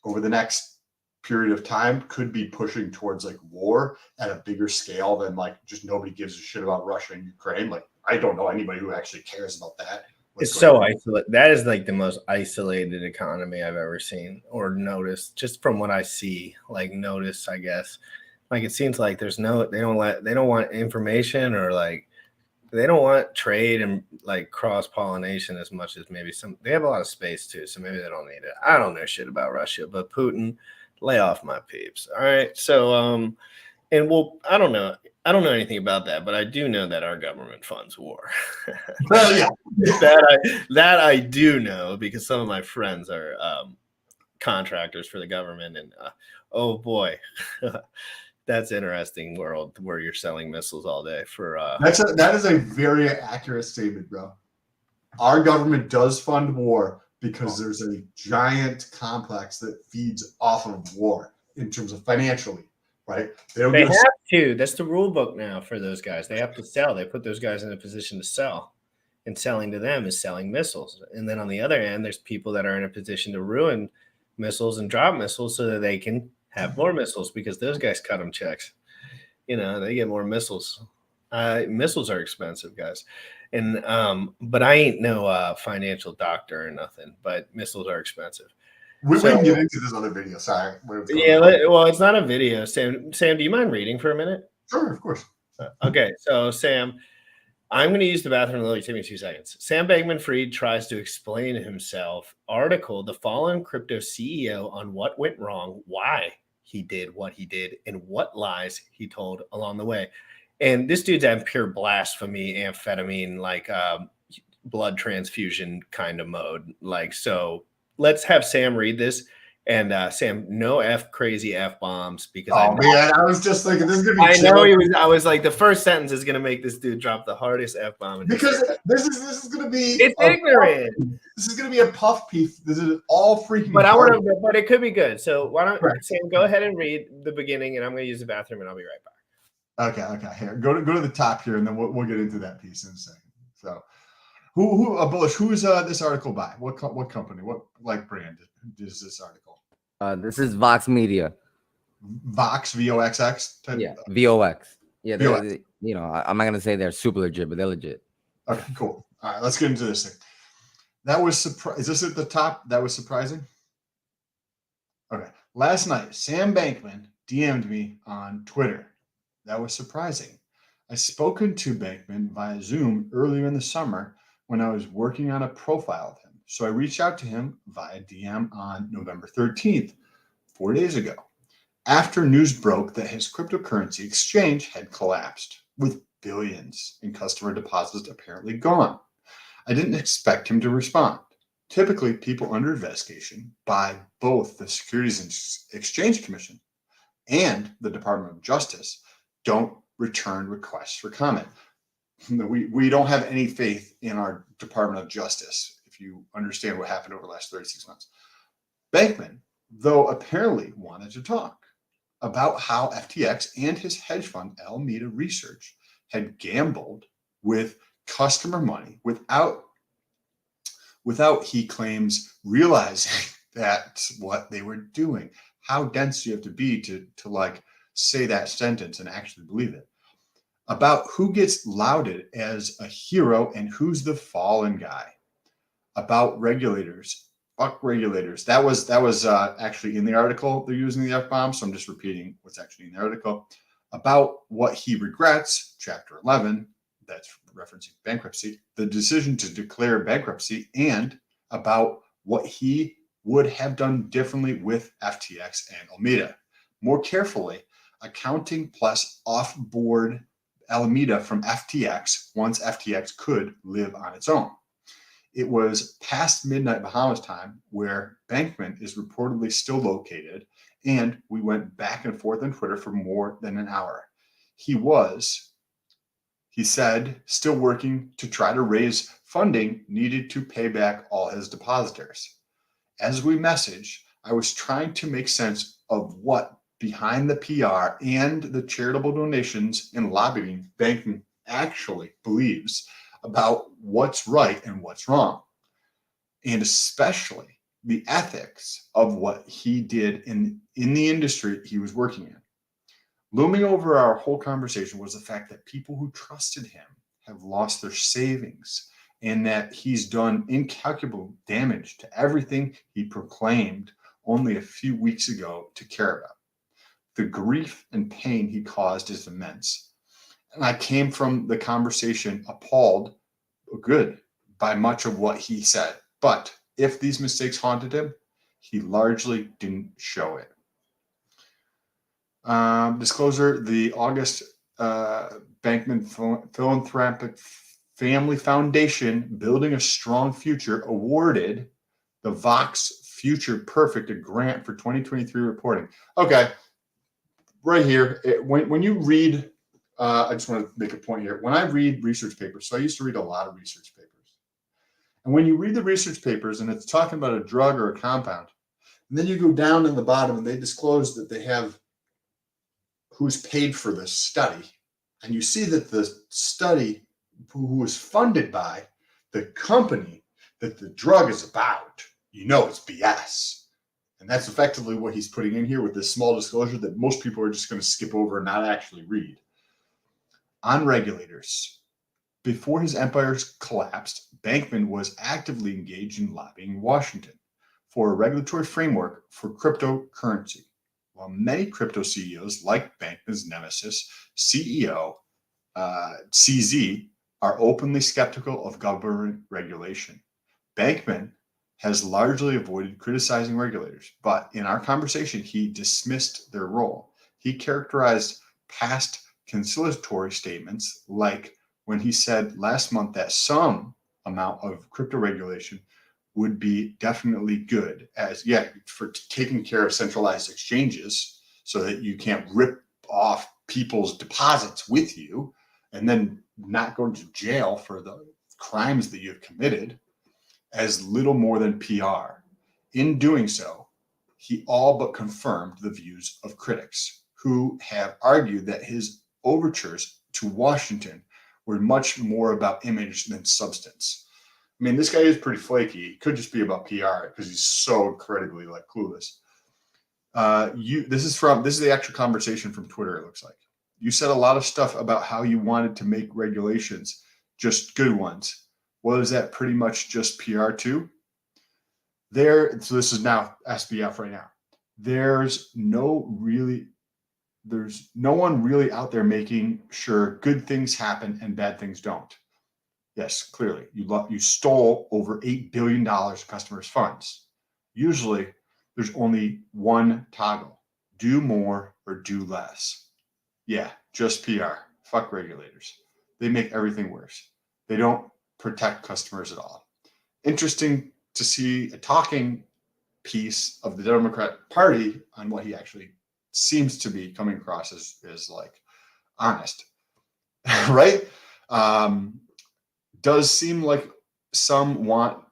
over the next period of time, could be pushing towards like war at a bigger scale than like just nobody gives a shit about Russia and Ukraine. Like I don't know anybody who actually cares about that. It's so isolated. That is like the most isolated economy I've ever seen or noticed, just from what I see. Like notice, I guess. Like it seems like they don't want information, or like they don't want trade and like cross pollination as much as maybe they have a lot of space too, so maybe they don't need it. I don't know shit about Russia, but Putin, lay off my peeps. All right. So and I don't know anything about that, but I do know that our government funds war. Well, yeah. that I do know because some of my friends are contractors for the government, and oh boy. That's interesting world where you're selling missiles all day for that is a very accurate statement, bro. Our government does fund war because there's a giant complex that feeds off of war in terms of financially, right? They have to. That's the rule book now for those guys. They have to sell. They put those guys in a position to sell. And selling to them is selling missiles. And then on the other end, there's people that are in a position to ruin missiles and drop missiles so that they can have more missiles, because those guys cut them checks. They get more missiles. Missiles are expensive, guys. And but I ain't no financial doctor or nothing, but missiles are expensive. We So- can get into this other video. Sorry. Yeah, well, it's not a video. Sam, do you mind reading for a minute? Sure, of course. Okay, so Sam, I'm going to use the bathroom. Literally, take me 2 seconds. Sam Bankman-Fried tries to explain himself. Article: The fallen crypto CEO on what went wrong, why he did what he did, and what lies he told along the way. And this dude's on pure blasphemy, amphetamine, like blood transfusion kind of mode. Like, so let's have Sam read this. And Sam, no crazy F bombs because Man, I was just thinking this is gonna be. I know he was. I was like, the first sentence is gonna make this dude drop the hardest F bomb because this is gonna be. It's ignorant. This is gonna be a puff piece. This is all freaking. But I want to. But it could be good. So why don't Correct. Sam go ahead and read the beginning, and I'm gonna use the bathroom, and I'll be right back. Okay. Here, go to the top here, and then we'll get into that piece in a second. So, who Bullish? Who is this article by? What company? What brand is this article? This is Vox Media. Vox, VOXX type. Yeah, VOX. Yeah, VOX. you know, I'm not gonna say they're super legit, but they're legit. Okay, cool. All right, let's get into this thing. That was surprising. Is this at the top? That was surprising. Okay. Last night, Sam Bankman DM'd me on Twitter. That was surprising. I'd spoken to Bankman via Zoom earlier in the summer when I was working on a profile of him. So I reached out to him via DM on November 13th, 4 days ago, after news broke that his cryptocurrency exchange had collapsed, with billions in customer deposits apparently gone. I didn't expect him to respond. Typically, people under investigation by both the Securities and Exchange Commission and the Department of Justice don't return requests for comment. We don't have any faith in our Department of Justice, if you understand what happened over the last 36 months. Bankman, though, apparently wanted to talk about how FTX and his hedge fund, Alameda Research, had gambled with customer money without, he claims, realizing that's what they were doing. How dense do you have to be to like say that sentence and actually believe it? About who gets lauded as a hero and who's the fallen guy. About regulators, fuck regulators. That was actually in the article. They're using the F-bomb, so I'm just repeating what's actually in the article. About what he regrets, chapter 11, that's referencing bankruptcy, the decision to declare bankruptcy, and about what he would have done differently with FTX and Alameda. More carefully, accounting plus off-board Alameda from FTX once FTX could live on its own. It was past midnight Bahamas time where Bankman is reportedly still located, and we went back and forth on Twitter for more than an hour. He said, still working to try to raise funding needed to pay back all his depositors. As we messaged, I was trying to make sense of what behind the PR and the charitable donations and lobbying Bankman actually believes about what's right and what's wrong, and especially the ethics of what he did in the industry he was working in. Looming over our whole conversation was the fact that people who trusted him have lost their savings, and that he's done incalculable damage to everything he proclaimed only a few weeks ago to care about. The grief and pain he caused is immense. And I came from the conversation appalled, good, by much of what he said. But if these mistakes haunted him, he largely didn't show it. Disclosure, the August Bankman Philanthropic Family Foundation Building a Strong Future awarded the Vox Future Perfect a grant for 2023 reporting. Okay, right here, when you read, I just want to make a point here. When I read research papers, so I used to read a lot of research papers. And when you read the research papers and it's talking about a drug or a compound, and then you go down in the bottom and they disclose that they have who's paid for this study. And you see that the study who was funded by the company that the drug is about, you know it's BS. And that's effectively what he's putting in here with this small disclosure that most people are just going to skip over and not actually read. On regulators, before his empire collapsed, Bankman was actively engaged in lobbying Washington for a regulatory framework for cryptocurrency. While many crypto CEOs, like Bankman's nemesis CEO CZ, are openly skeptical of government regulation, Bankman has largely avoided criticizing regulators, but in our conversation, he dismissed their role. He characterized past conciliatory statements, like when he said last month that some amount of crypto regulation would be definitely good, as for taking care of centralized exchanges so that you can't rip off people's deposits with you and then not go to jail for the crimes that you've committed, as little more than PR. In doing so, he all but confirmed the views of critics who have argued that his overtures to Washington were much more about image than substance. I mean, this guy is pretty flaky. It could just be about PR because he's so incredibly clueless. This is the actual conversation from Twitter, it looks like. You said a lot of stuff about how you wanted to make regulations just good ones. Well, is that pretty much just PR too? So this is now SBF right now. There's no one really out there making sure good things happen and bad things don't. Yes, clearly. You stole over $8 billion of customers' funds. Usually, there's only one toggle. Do more or do less. Yeah, just PR. Fuck regulators. They make everything worse. They don't protect customers at all. Interesting to see a talking piece of the Democrat Party on what he actually seems to be coming across as honest, right? Does seem like some want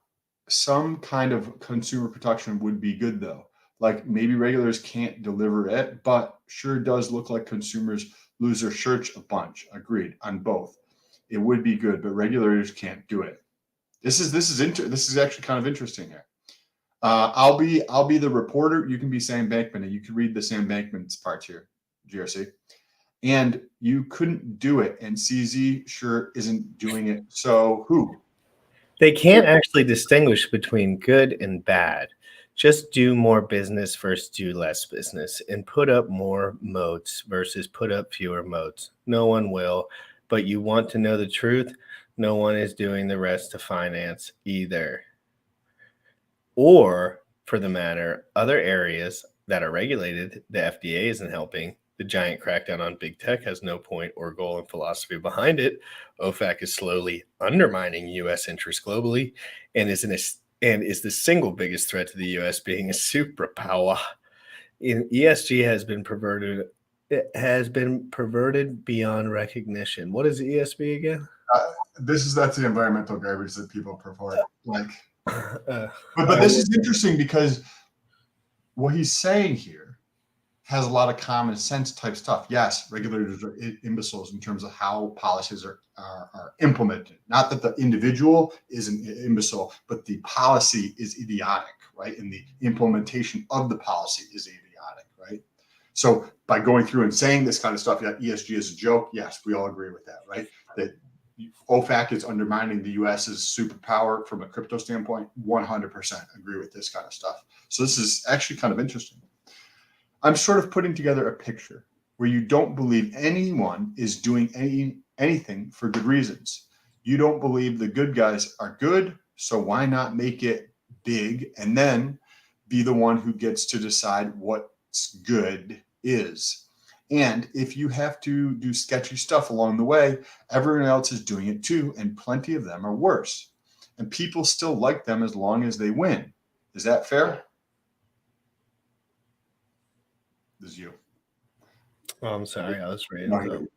some kind of consumer protection would be good though. Like maybe regulators can't deliver it, but sure does look like consumers lose their shirts a bunch. Agreed on both. It would be good, but regulators can't do it. This is actually kind of interesting here. I'll be the reporter. You can be Sam Bankman, and you can read the Sam Bankman's parts here, GRC. And you couldn't do it, and CZ sure isn't doing it. So who? They can't actually distinguish between good and bad. Just do more business versus do less business, and put up more moats versus put up fewer moats. No one will. But you want to know the truth? No one is doing the rest to finance either. Or, for the matter, other areas that are regulated, the FDA isn't helping. The giant crackdown on big tech has no point or goal and philosophy behind it. OFAC is slowly undermining U.S. interests globally and is the single biggest threat to the U.S. being a superpower. ESG has been perverted. It has been perverted beyond recognition. What is ESB again? That's the environmental garbage that people purport. But this is interesting because what he's saying here has a lot of common sense type stuff. Yes, regulators are imbeciles in terms of how policies are implemented. Not that the individual is an imbecile, but the policy is idiotic, right? And the implementation of the policy is idiotic, right? So by going through and saying this kind of stuff, yeah, ESG is a joke. Yes, we all agree with that, right? That OFAC is undermining the US's superpower from a crypto standpoint. 100% agree with this kind of stuff. So this is actually kind of interesting. I'm sort of putting together a picture where you don't believe anyone is doing anything for good reasons. You don't believe the good guys are good, so why not make it big and then be the one who gets to decide what's good is. And if you have to do sketchy stuff along the way, everyone else is doing it too, and plenty of them are worse. And people still like them as long as they win. Is that fair? This is you. Oh, I'm sorry, I was reading.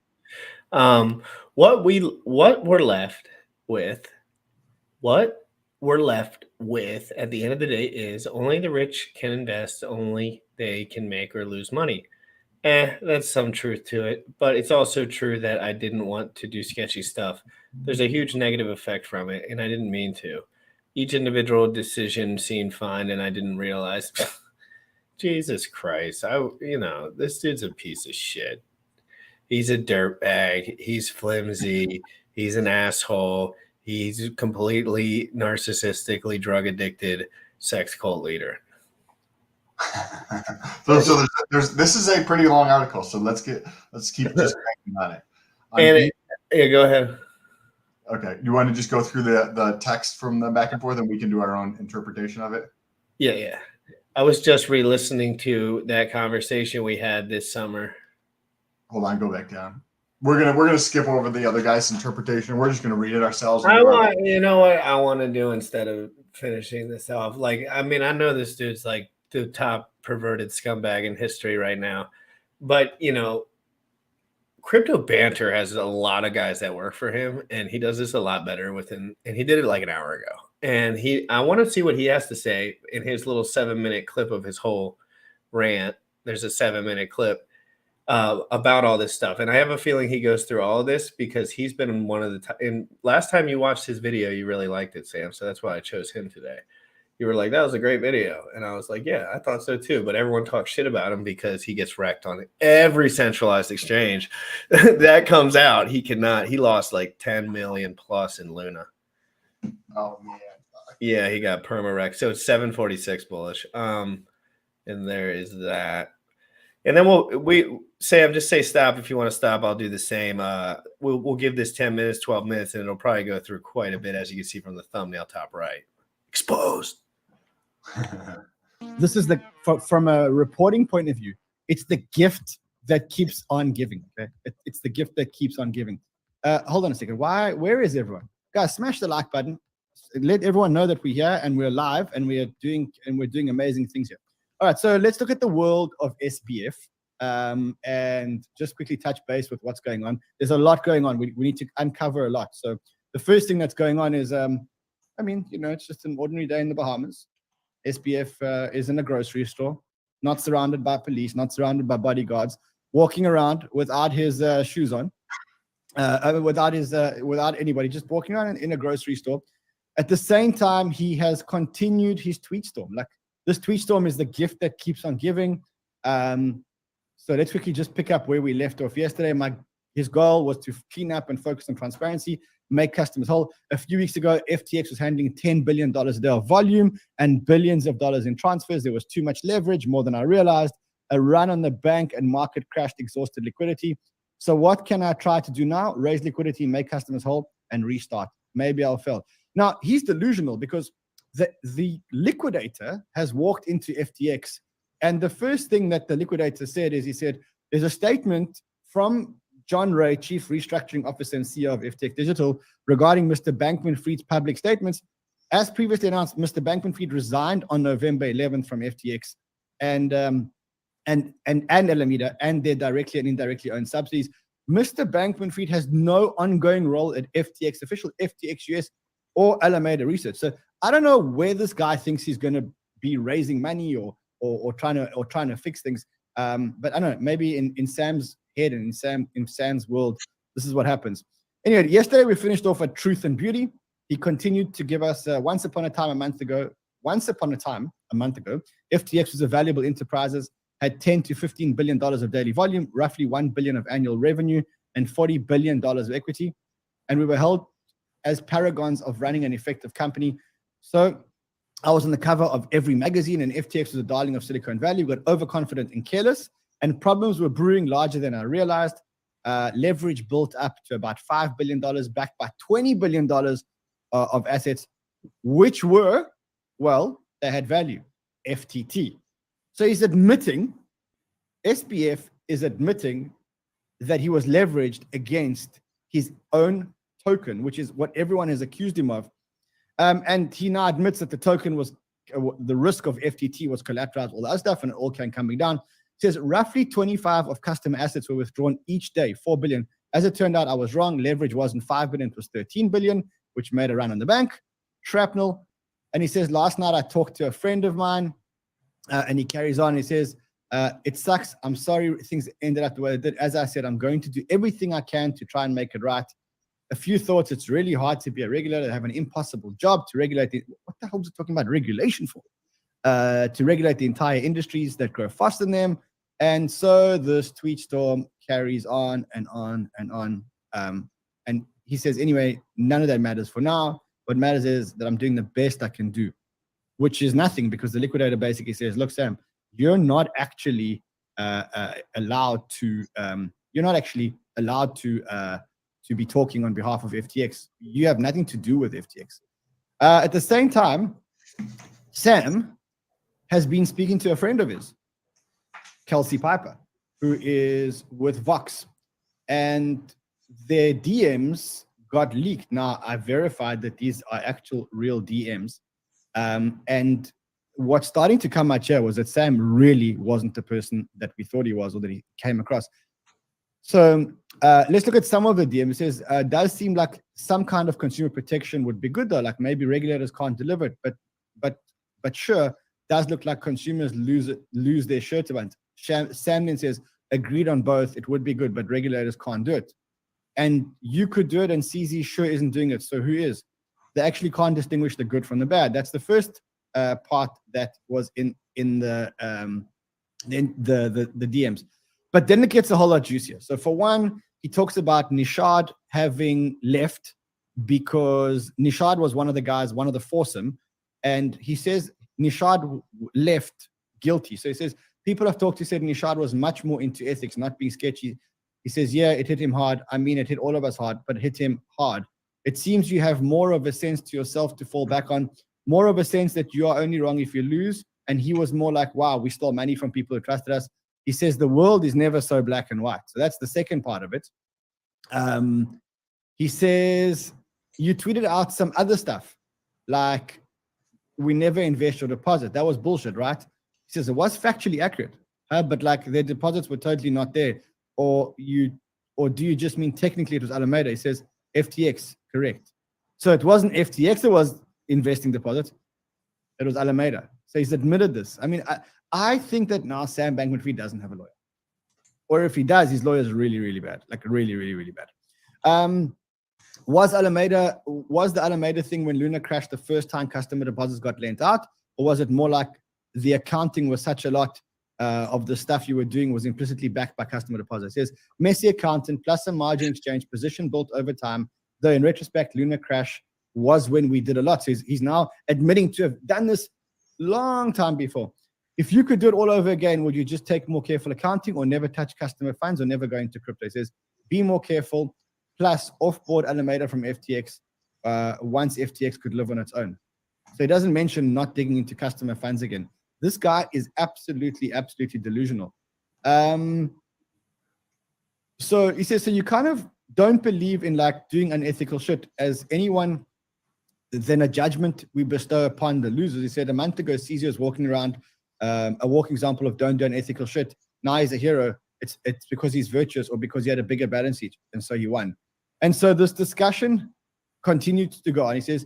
What we're left with at the end of the day is only the rich can invest, only they can make or lose money. That's some truth to it, but it's also true that I didn't want to do sketchy stuff. There's a huge negative effect from it, and I didn't mean to. Each individual decision seemed fine, and I didn't realize. Jesus Christ, this dude's a piece of shit. He's a dirtbag. He's flimsy. He's an asshole. He's completely narcissistically drug addicted. sex cult leader. So there's this is a pretty long article, so let's keep just cranking on it. Yeah, go ahead. Okay, you want to just go through the text from the back and forth, and we can do our own interpretation of it? Yeah. I was just re-listening to that conversation we had this summer. Hold on, go back down. We're gonna skip over the other guy's interpretation. We're just gonna read it ourselves. You know what I want to do instead of finishing this off? Like, I mean, I know this dude's like the top perverted scumbag in history right now, but you know, Crypto Banter has a lot of guys that work for him, and he does this a lot better and he did it like an hour ago. And I want to see what he has to say in his little 7-minute clip of his whole rant. There's a 7-minute clip about all this stuff. And I have a feeling he goes through all of this because he's been in one of the and last time you watched his video, you really liked it, Sam. So that's why I chose him today. You were like, that was a great video. And I was like, yeah, I thought so too. But everyone talks shit about him because he gets wrecked on every centralized exchange that comes out. He lost like 10 million plus in Luna. Oh man. Yeah, he got perma wrecked. So it's 746 bullish. And there is that. And then Sam, just say stop if you want to stop. I'll do the same. We'll give this 10 minutes, 12 minutes, and it'll probably go through quite a bit, as you can see from the thumbnail top right. Exposed. This is from a reporting point of view, it's the gift that keeps on giving. Okay, it's the gift that keeps on giving. Hold on a second. Where is everyone? Guys, smash the like button. Let everyone know that we're here and we're live and we're doing amazing things here. All right, so let's look at the world of SBF and just quickly touch base with what's going on. There's a lot going on. We need to uncover a lot. So the first thing that's going on is, I mean, you know, it's just an ordinary day in the Bahamas. SBF is in a grocery store, not surrounded by police, not surrounded by bodyguards, walking around without his shoes on, without anybody, just walking around in a grocery store. At the same time, he has continued his tweet storm. Like, this tweet storm is the gift that keeps on giving. So let's quickly just pick up where we left off yesterday. His goal was to clean up and focus on transparency, make customers whole. A few weeks ago, FTX was handling $10 billion a day of volume and billions of dollars in transfers. There was too much leverage, more than I realized. A run on the bank and market crashed, exhausted liquidity. So what can I try to do now? Raise liquidity, make customers whole, and restart. Maybe I'll fail. Now, he's delusional because the liquidator has walked into FTX. And the first thing that the liquidator said is, he said, there's a statement from John Ray, Chief Restructuring Officer and CEO of FTX Digital, regarding Mr. Bankman-Fried's public statements. As previously announced, Mr. Bankman-Fried resigned on November 11th from FTX and Alameda and their directly and indirectly owned subsidiaries. Mr. Bankman-Fried has no ongoing role at FTX Official, FTX US, or Alameda Research. So I don't know where this guy thinks he's going to be raising money or trying to fix things. But I don't know, maybe in Sam's head and in Sam's world, this is what happens. Anyway, yesterday we finished off at Truth and Beauty. He continued to give us once upon a time a month ago, FTX was a valuable enterprises, had $10 to $15 billion of daily volume, roughly $1 billion of annual revenue, and $40 billion of equity. And we were held as paragons of running an effective company. So I was on the cover of every magazine, and FTX was a darling of Silicon Valley. We got overconfident and careless, and problems were brewing larger than I realized. Leverage built up to about $5 billion, backed by $20 billion of assets, which were, well, they had value, FTT. So he's admitting, SBF is admitting that he was leveraged against his own token, which is what everyone has accused him of. And he now admits that the token was, the risk of FTT was collateralized, all that stuff, and it all came coming down. It says roughly 25 of customer assets were withdrawn each day, 4 billion. As it turned out, I was wrong. Leverage wasn't 5 billion, it was 13 billion, which made a run on the bank. Shrapnel. And he says, last night I talked to a friend of mine, and he carries on. He says, it sucks. I'm sorry things ended up the way it did. As I said, I'm going to do everything I can to try and make it right. A few thoughts. It's really hard to be a regulator, to have an impossible job to regulate what the hell is it talking about regulation for? To regulate the entire industries that grow faster than them. And so this tweet storm carries on and on and on. And he says, anyway, none of that matters for now. What matters is that I'm doing the best I can do. which is nothing because the liquidator basically says, look, Sam, you're not actually allowed to be talking on behalf of FTX. You have nothing to do with FTX. At the same time, Sam has been speaking to a friend of his, Kelsey Piper, who is with Vox, and their DMs got leaked. Now, I verified that these are actual real DMs. And what's starting to come out here was that Sam really wasn't the person that we thought he was or that he came across. So let's look at some of the DMs. It says, does seem like some kind of consumer protection would be good though, like maybe regulators can't deliver it, but sure, does look like consumers lose their shirt event. Sam then says, agreed on both, it would be good, but regulators can't do it. And you could do it and CZ sure isn't doing it, so who is? They actually can't distinguish the good from the bad. That's the first part that was in the DMs. But then it gets a whole lot juicier. So for one, he talks about Nishad having left because Nishad was one of the guys, one of the foursome, and he says Nishad left guilty. So he says people have talked to said Nishad was much more into ethics, not being sketchy. He says, yeah, it hit him hard. I mean, it hit all of us hard, but it hit him hard. It seems you have more of a sense to yourself to fall back on, more of a sense that you are only wrong if you lose. And he was more like, wow, we stole money from people who trusted us. He says the world is never so black and white. So that's the second part of it. He says, you tweeted out some other stuff, like we never invest your deposit. That was bullshit, right? He says it was factually accurate, but like their deposits were totally not there. Or do you just mean technically it was Alameda? He says FTX, correct. So it wasn't FTX that was investing deposits. It was Alameda. So he's admitted this. I mean, I think that now Sam Bankman-Fried doesn't have a lawyer. Or if he does, his lawyer is really, really bad. Like really, really, really bad. Was the Alameda thing when Luna crashed the first time customer deposits got lent out? Or was it more like the accounting was such a lot of the stuff you were doing was implicitly backed by customer deposits? It says, messy accountant plus a margin exchange position built over time. Though in retrospect, Luna crash was when we did a lot. So he's now admitting to have done this long time before. If you could do it all over again, would you just take more careful accounting or never touch customer funds or never go into crypto? It says, be more careful, plus off-board Alameda from FTX once FTX could live on its own. So he doesn't mention not digging into customer funds again. This guy is absolutely, absolutely delusional. So he says, so you kind of don't believe in like doing unethical shit as anyone than a judgment we bestow upon the losers. He said a month ago, Caesar was walking around a walking example of don't do unethical shit. Now he's a hero. It's because he's virtuous or because he had a bigger balance sheet and so he won. And so this discussion continued to go on. He says,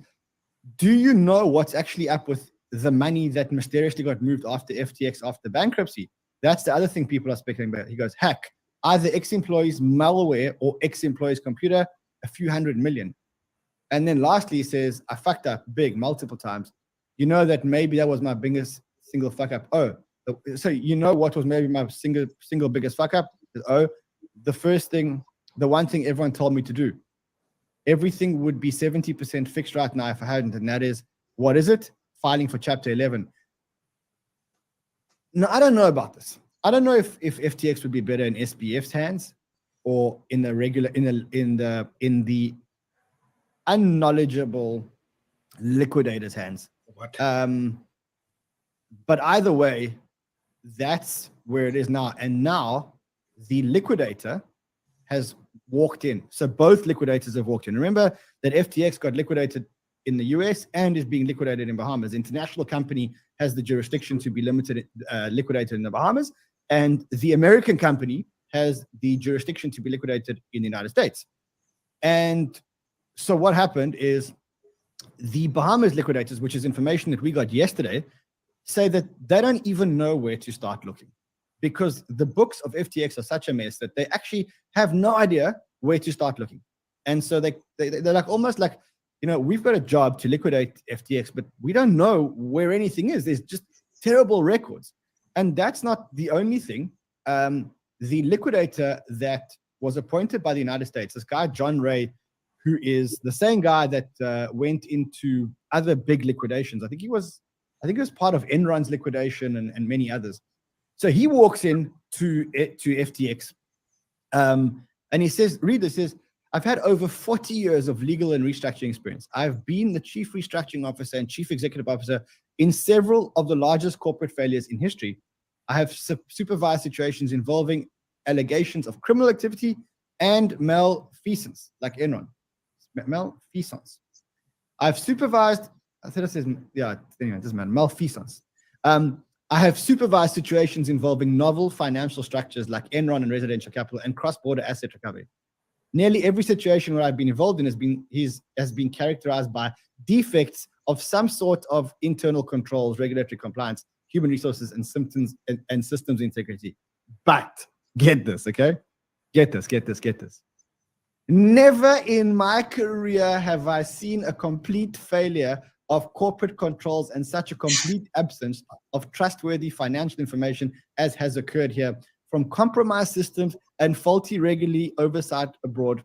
do you know what's actually up with the money that mysteriously got moved after FTX after bankruptcy? That's the other thing people are speculating about. He goes, heck, either ex-employees malware or ex-employees computer, a few $100 million. And then lastly, he says, I fucked up big multiple times. You know that maybe that was my biggest single fuck up. Oh, so you know what was maybe my single biggest fuck up? Oh, the one thing everyone told me to do. Everything would be 70% fixed right now if I hadn't, and that is, what is it? Filing for Chapter 11. Now, I don't know about this. I don't know if FTX would be better in SBF's hands or in the regular in the unknowledgeable liquidator's hands. What? But either way, that's where it is now. And now the liquidator has walked in. So both liquidators have walked in. Remember that FTX got liquidated in the US and is being liquidated in Bahamas. The international company has the jurisdiction to be liquidated in the Bahamas, and the American company has the jurisdiction to be liquidated in the United States. And so what happened is the Bahamas liquidators, which is information that we got yesterday, say that they don't even know where to start looking because the books of FTX are such a mess that they actually have no idea where to start looking. And so they're like almost like, you know, we've got a job to liquidate FTX, but we don't know where anything is. There's just terrible records. And that's not the only thing. The liquidator that was appointed by the United States, this guy, John Ray, who is the same guy that went into other big liquidations. I think he was I think it was part of Enron's liquidation and many others. So he walks in to FTX, and he says, read this, says, I've had over 40 years of legal and restructuring experience. I've been the chief restructuring officer and chief executive officer in several of the largest corporate failures in history. I have supervised situations involving allegations of criminal activity and malfeasance, like Enron. Malfeasance. I've supervised, I think it says, yeah, anyway, it doesn't matter, malfeasance. I have supervised situations involving novel financial structures like Enron and residential capital and cross-border asset recovery. Nearly every situation where I've been involved in has been characterized by defects of some sort of internal controls, regulatory compliance, human resources, and systems integrity. But get this, okay? Get this. Never in my career have I seen a complete failure of corporate controls and such a complete absence of trustworthy financial information as has occurred here, from compromised systems and faulty regulatory oversight abroad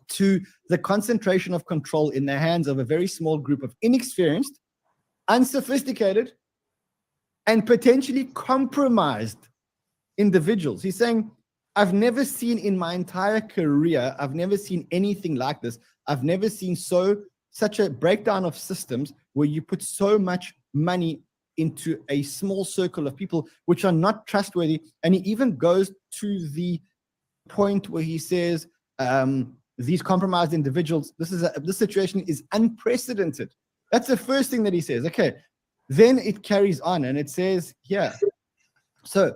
to the concentration of control in the hands of a very small group of inexperienced, unsophisticated, and potentially compromised individuals. He's saying, I've never seen in my entire career, I've never seen anything like this. I've never seen such a breakdown of systems where you put so much money into a small circle of people which are not trustworthy. And he even goes to the point where he says, these compromised individuals, this situation is unprecedented. That's the first thing that he says. Okay, then it carries on and it says here, so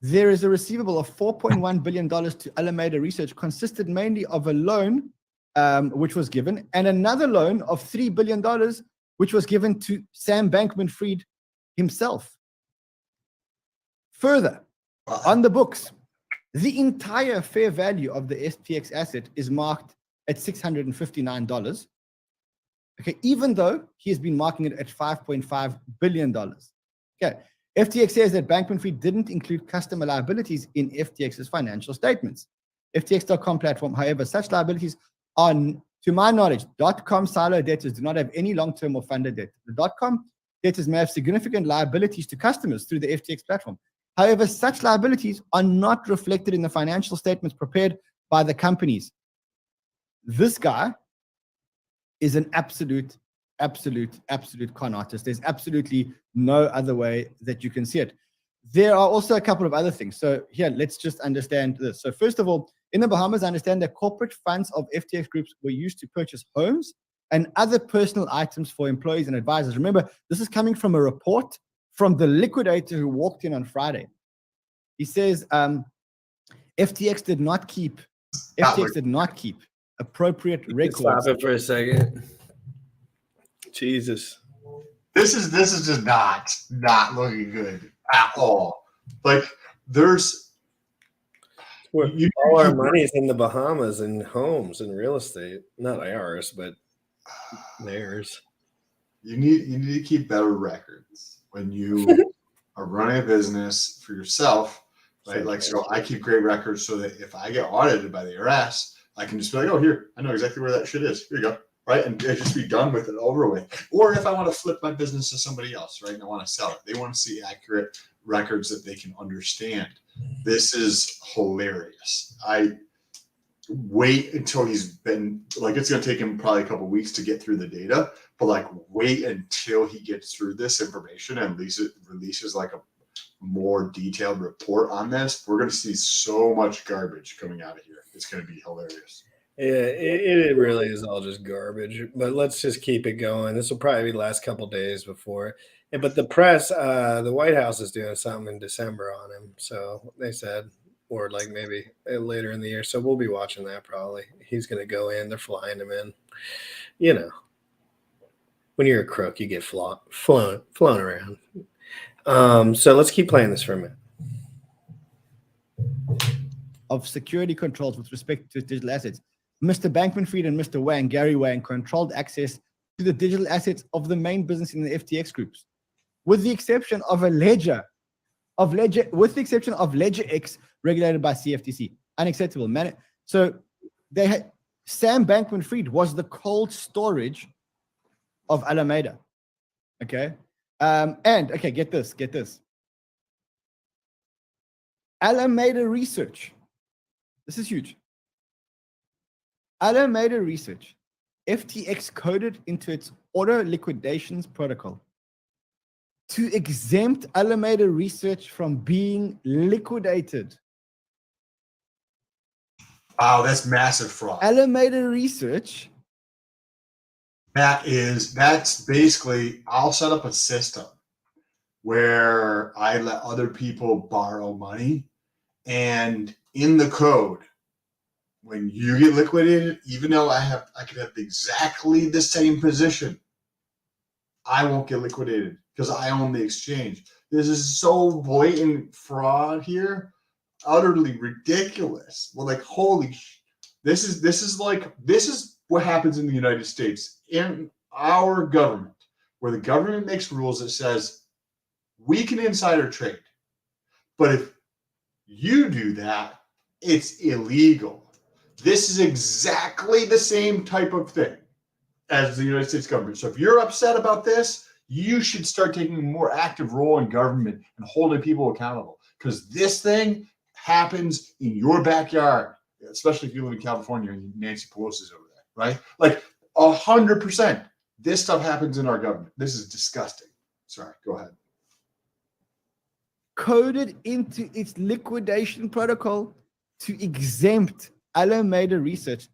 there is a receivable of $4.1 billion to Alameda Research, consisted mainly of a loan which was given, and another loan of $3 billion, which was given to Sam Bankman-Fried himself. Further, on the books, the entire fair value of the FTX asset is marked at $659. Okay, even though he has been marking it at $5.5 billion. Okay, FTX says that Bankman-Fried didn't include customer liabilities in FTX's financial statements. FTX.com platform, however, such liabilities are, to my knowledge, .com silo debtors do not have any long-term or funded debt. The .com debtors may have significant liabilities to customers through the FTX platform. However, such liabilities are not reflected in the financial statements prepared by the companies. This guy is an absolute con artist. There's absolutely no other way that you can see it. There are also a couple of other things. So here, let's just understand this. So first of all, in the Bahamas, I understand that corporate funds of FTX groups were used to purchase homes and other personal items for employees and advisors. Remember, this is coming from a report from the liquidator who walked in on Friday. He says FTX did not keep appropriate records. Stop it for a second. Jesus. This is just not looking good at all. Like all our money is in the Bahamas and homes and real estate. Not ours, but theirs. You need to keep better records when you are running a business for yourself, right? Like, so I keep great records so that if I get audited by the IRS, I can just be like, oh, here, I know exactly where that shit is. Here you go. Right. And just be done with it, over with. Or if I want to flip my business to somebody else, right, and I want to sell it, they want to see accurate records that they can understand. This is hilarious. I wait until he's been, like, it's going to take him probably a couple of weeks to get through the data, but like wait until he gets through this information and releases like a more detailed report on this. We're going to see so much garbage coming out of here. It's going to be hilarious. Yeah, it really is all just garbage. But let's just keep it going. This will probably be the last couple of days before. But the press, the White House is doing something in December on him. So they said, or like maybe later in the year. So we'll be watching that probably. He's going to go in. They're flying him in. You know, when you're a crook, you get flown around. So let's keep playing this for a minute. Of security controls with respect to digital assets. Mr. Bankman-Fried and Mr. Wang, Gary Wang, controlled access to the digital assets of the main business in the FTX groups, with the exception of Ledger X, regulated by CFTC. Unacceptable. So they had Sam Bankman-Fried was the cold storage of Alameda. Okay, And okay, get this. Alameda Research. This is huge. Alameda Research, FTX coded into its auto liquidations protocol to exempt Alameda Research from being liquidated. Wow, that's massive fraud. Alameda Research. That's basically, I'll set up a system where I let other people borrow money, and in the code, when you get liquidated, even though I could have exactly the same position, I won't get liquidated because I own the exchange. This is so blatant fraud here, utterly ridiculous. Well, like, holy, this is what happens in the United States, in our government, where the government makes rules that says we can insider trade, but if you do that, it's illegal. This is exactly the same type of thing as the United States government. So if you're upset about this, you should start taking a more active role in government and holding people accountable, because this thing happens in your backyard, especially if you live in California and Nancy Pelosi's over there, right? Like 100%. This stuff happens in our government. This is disgusting. Sorry, go ahead. Coded into its liquidation protocol to exempt Alameda Research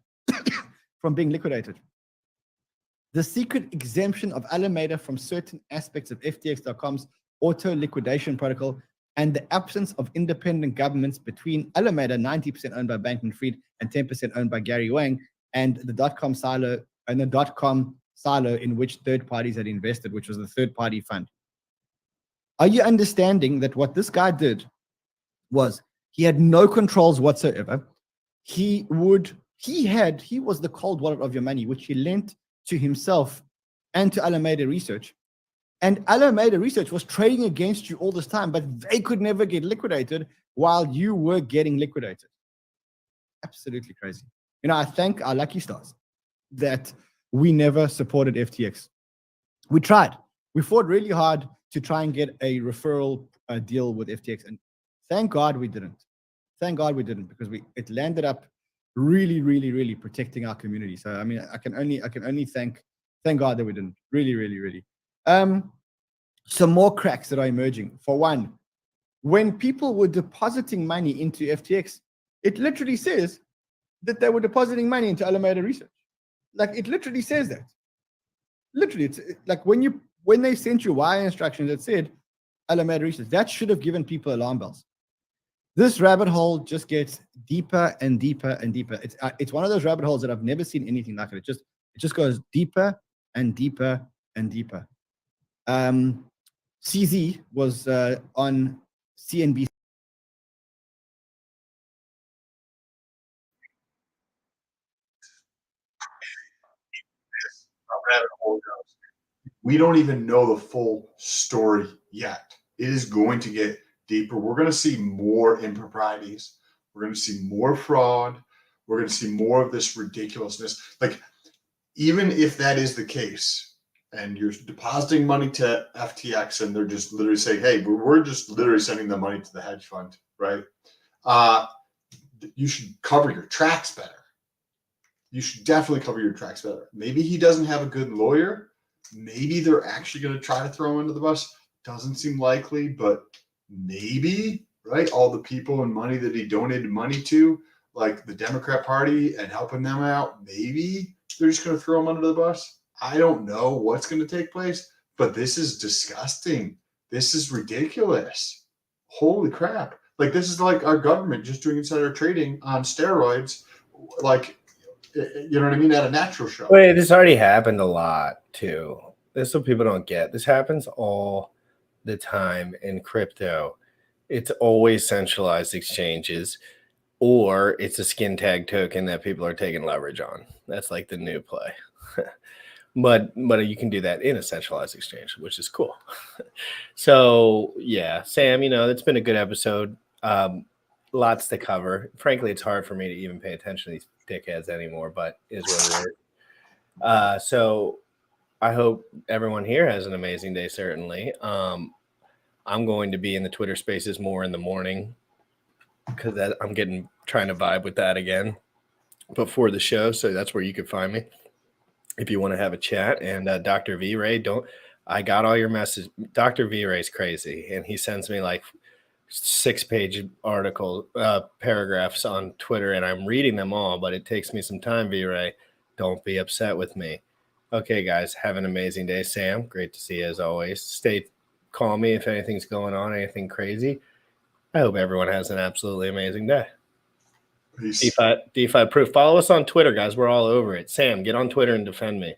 from being liquidated. The secret exemption of Alameda from certain aspects of FTX.com's auto liquidation protocol and the absence of independent governments between Alameda, 90% owned by Bankman-Fried and 10% owned by Gary Wang, and the .com silo in which third parties had invested, which was the third-party fund. Are you understanding that what this guy did was he had no controls whatsoever? He was the cold wallet of your money, which he lent to himself and to Alameda Research. And Alameda Research was trading against you all this time, but they could never get liquidated while you were getting liquidated. Absolutely crazy. You know, I thank our lucky stars that we never supported FTX. We tried. We fought really hard to try and get a referral deal with FTX. And thank God we didn't. Thank God we didn't, because it landed up really, really, really protecting our community. So, I mean, I can only thank God that we didn't. Really, really, really. Some more cracks that are emerging. For one, when people were depositing money into FTX, it literally says that they were depositing money into Alameda Research. Like, it literally says that. Literally, it's like when they sent you wire instructions that said Alameda Research, that should have given people alarm bells. This rabbit hole just gets deeper and deeper and deeper. It's one of those rabbit holes that I've never seen anything like it. It just goes deeper and deeper and deeper. CZ was on CNBC. Rabbit hole goes. We don't even know the full story yet. It is going to get deeper. We're going to see more improprieties. We're going to see more fraud. We're going to see more of this ridiculousness. Like, even if that is the case, and you're depositing money to FTX, and they're just literally saying, hey, we're just literally sending the money to the hedge fund, right? You should cover your tracks better. You should definitely cover your tracks better. Maybe he doesn't have a good lawyer. Maybe they're actually going to try to throw him under the bus. Doesn't seem likely, but maybe, right? All the people and money that he donated money to, like the Democrat Party, and helping them out, maybe they're just going to throw him under the bus. I don't know what's going to take place, but this is disgusting. This is ridiculous. Holy crap. Like, this is like our government just doing insider trading on steroids, like, you know what I mean, at a natural show. Wait, this already happened a lot too. This is what people don't get. This happens all the time in crypto. It's always centralized exchanges, or it's a skin tag token that people are taking leverage on. That's like the new play. But you can do that in a centralized exchange, which is cool. So yeah, Sam, you know, it's been a good episode. Lots to cover. Frankly, it's hard for me to even pay attention to these dickheads anymore, but is what it is. So I hope everyone here has an amazing day. Certainly. I'm going to be in the Twitter Spaces more in the morning because I'm trying to vibe with that again before the show. So that's where you can find me if you want to have a chat. And Dr. V-Ray, I got all your messages. Dr. V-Ray's crazy, and he sends me like 6-page paragraphs on Twitter, and I'm reading them all, but it takes me some time, V-Ray. Don't be upset with me. Okay, guys, have an amazing day. Sam, great to see you as always. Call me if anything's going on, anything crazy. I hope everyone has an absolutely amazing day. Peace. DeFi Proof. Follow us on Twitter, guys. We're all over it. Sam, get on Twitter and defend me.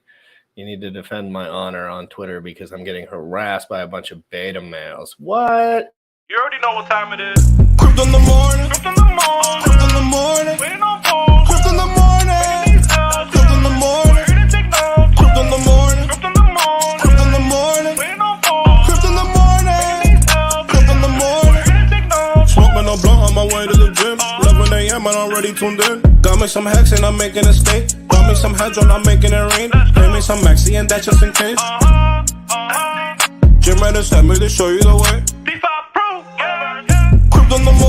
You need to defend my honor on Twitter because I'm getting harassed by a bunch of beta males. What? You already know what time it is. Crypto in the morning. Crypto in the morning. Crypto in the morning. Waiting on phone. Crypto in the morning. Crypto in the morning. Crypto in the morning. Crypto in the morning. Crypto in the morning. Waiting on phone. Crypto in the morning. Crypto in the morning. Smoking a blunt on my way to the gym. 11 a.m. and I'm already tuned in. Got me some hacks and I'm making a stake. Got me some heads on, I'm making it rain. Pay me some maxi and that just in case. Jim Reddit sent me to show you the way. Crypto in the morning.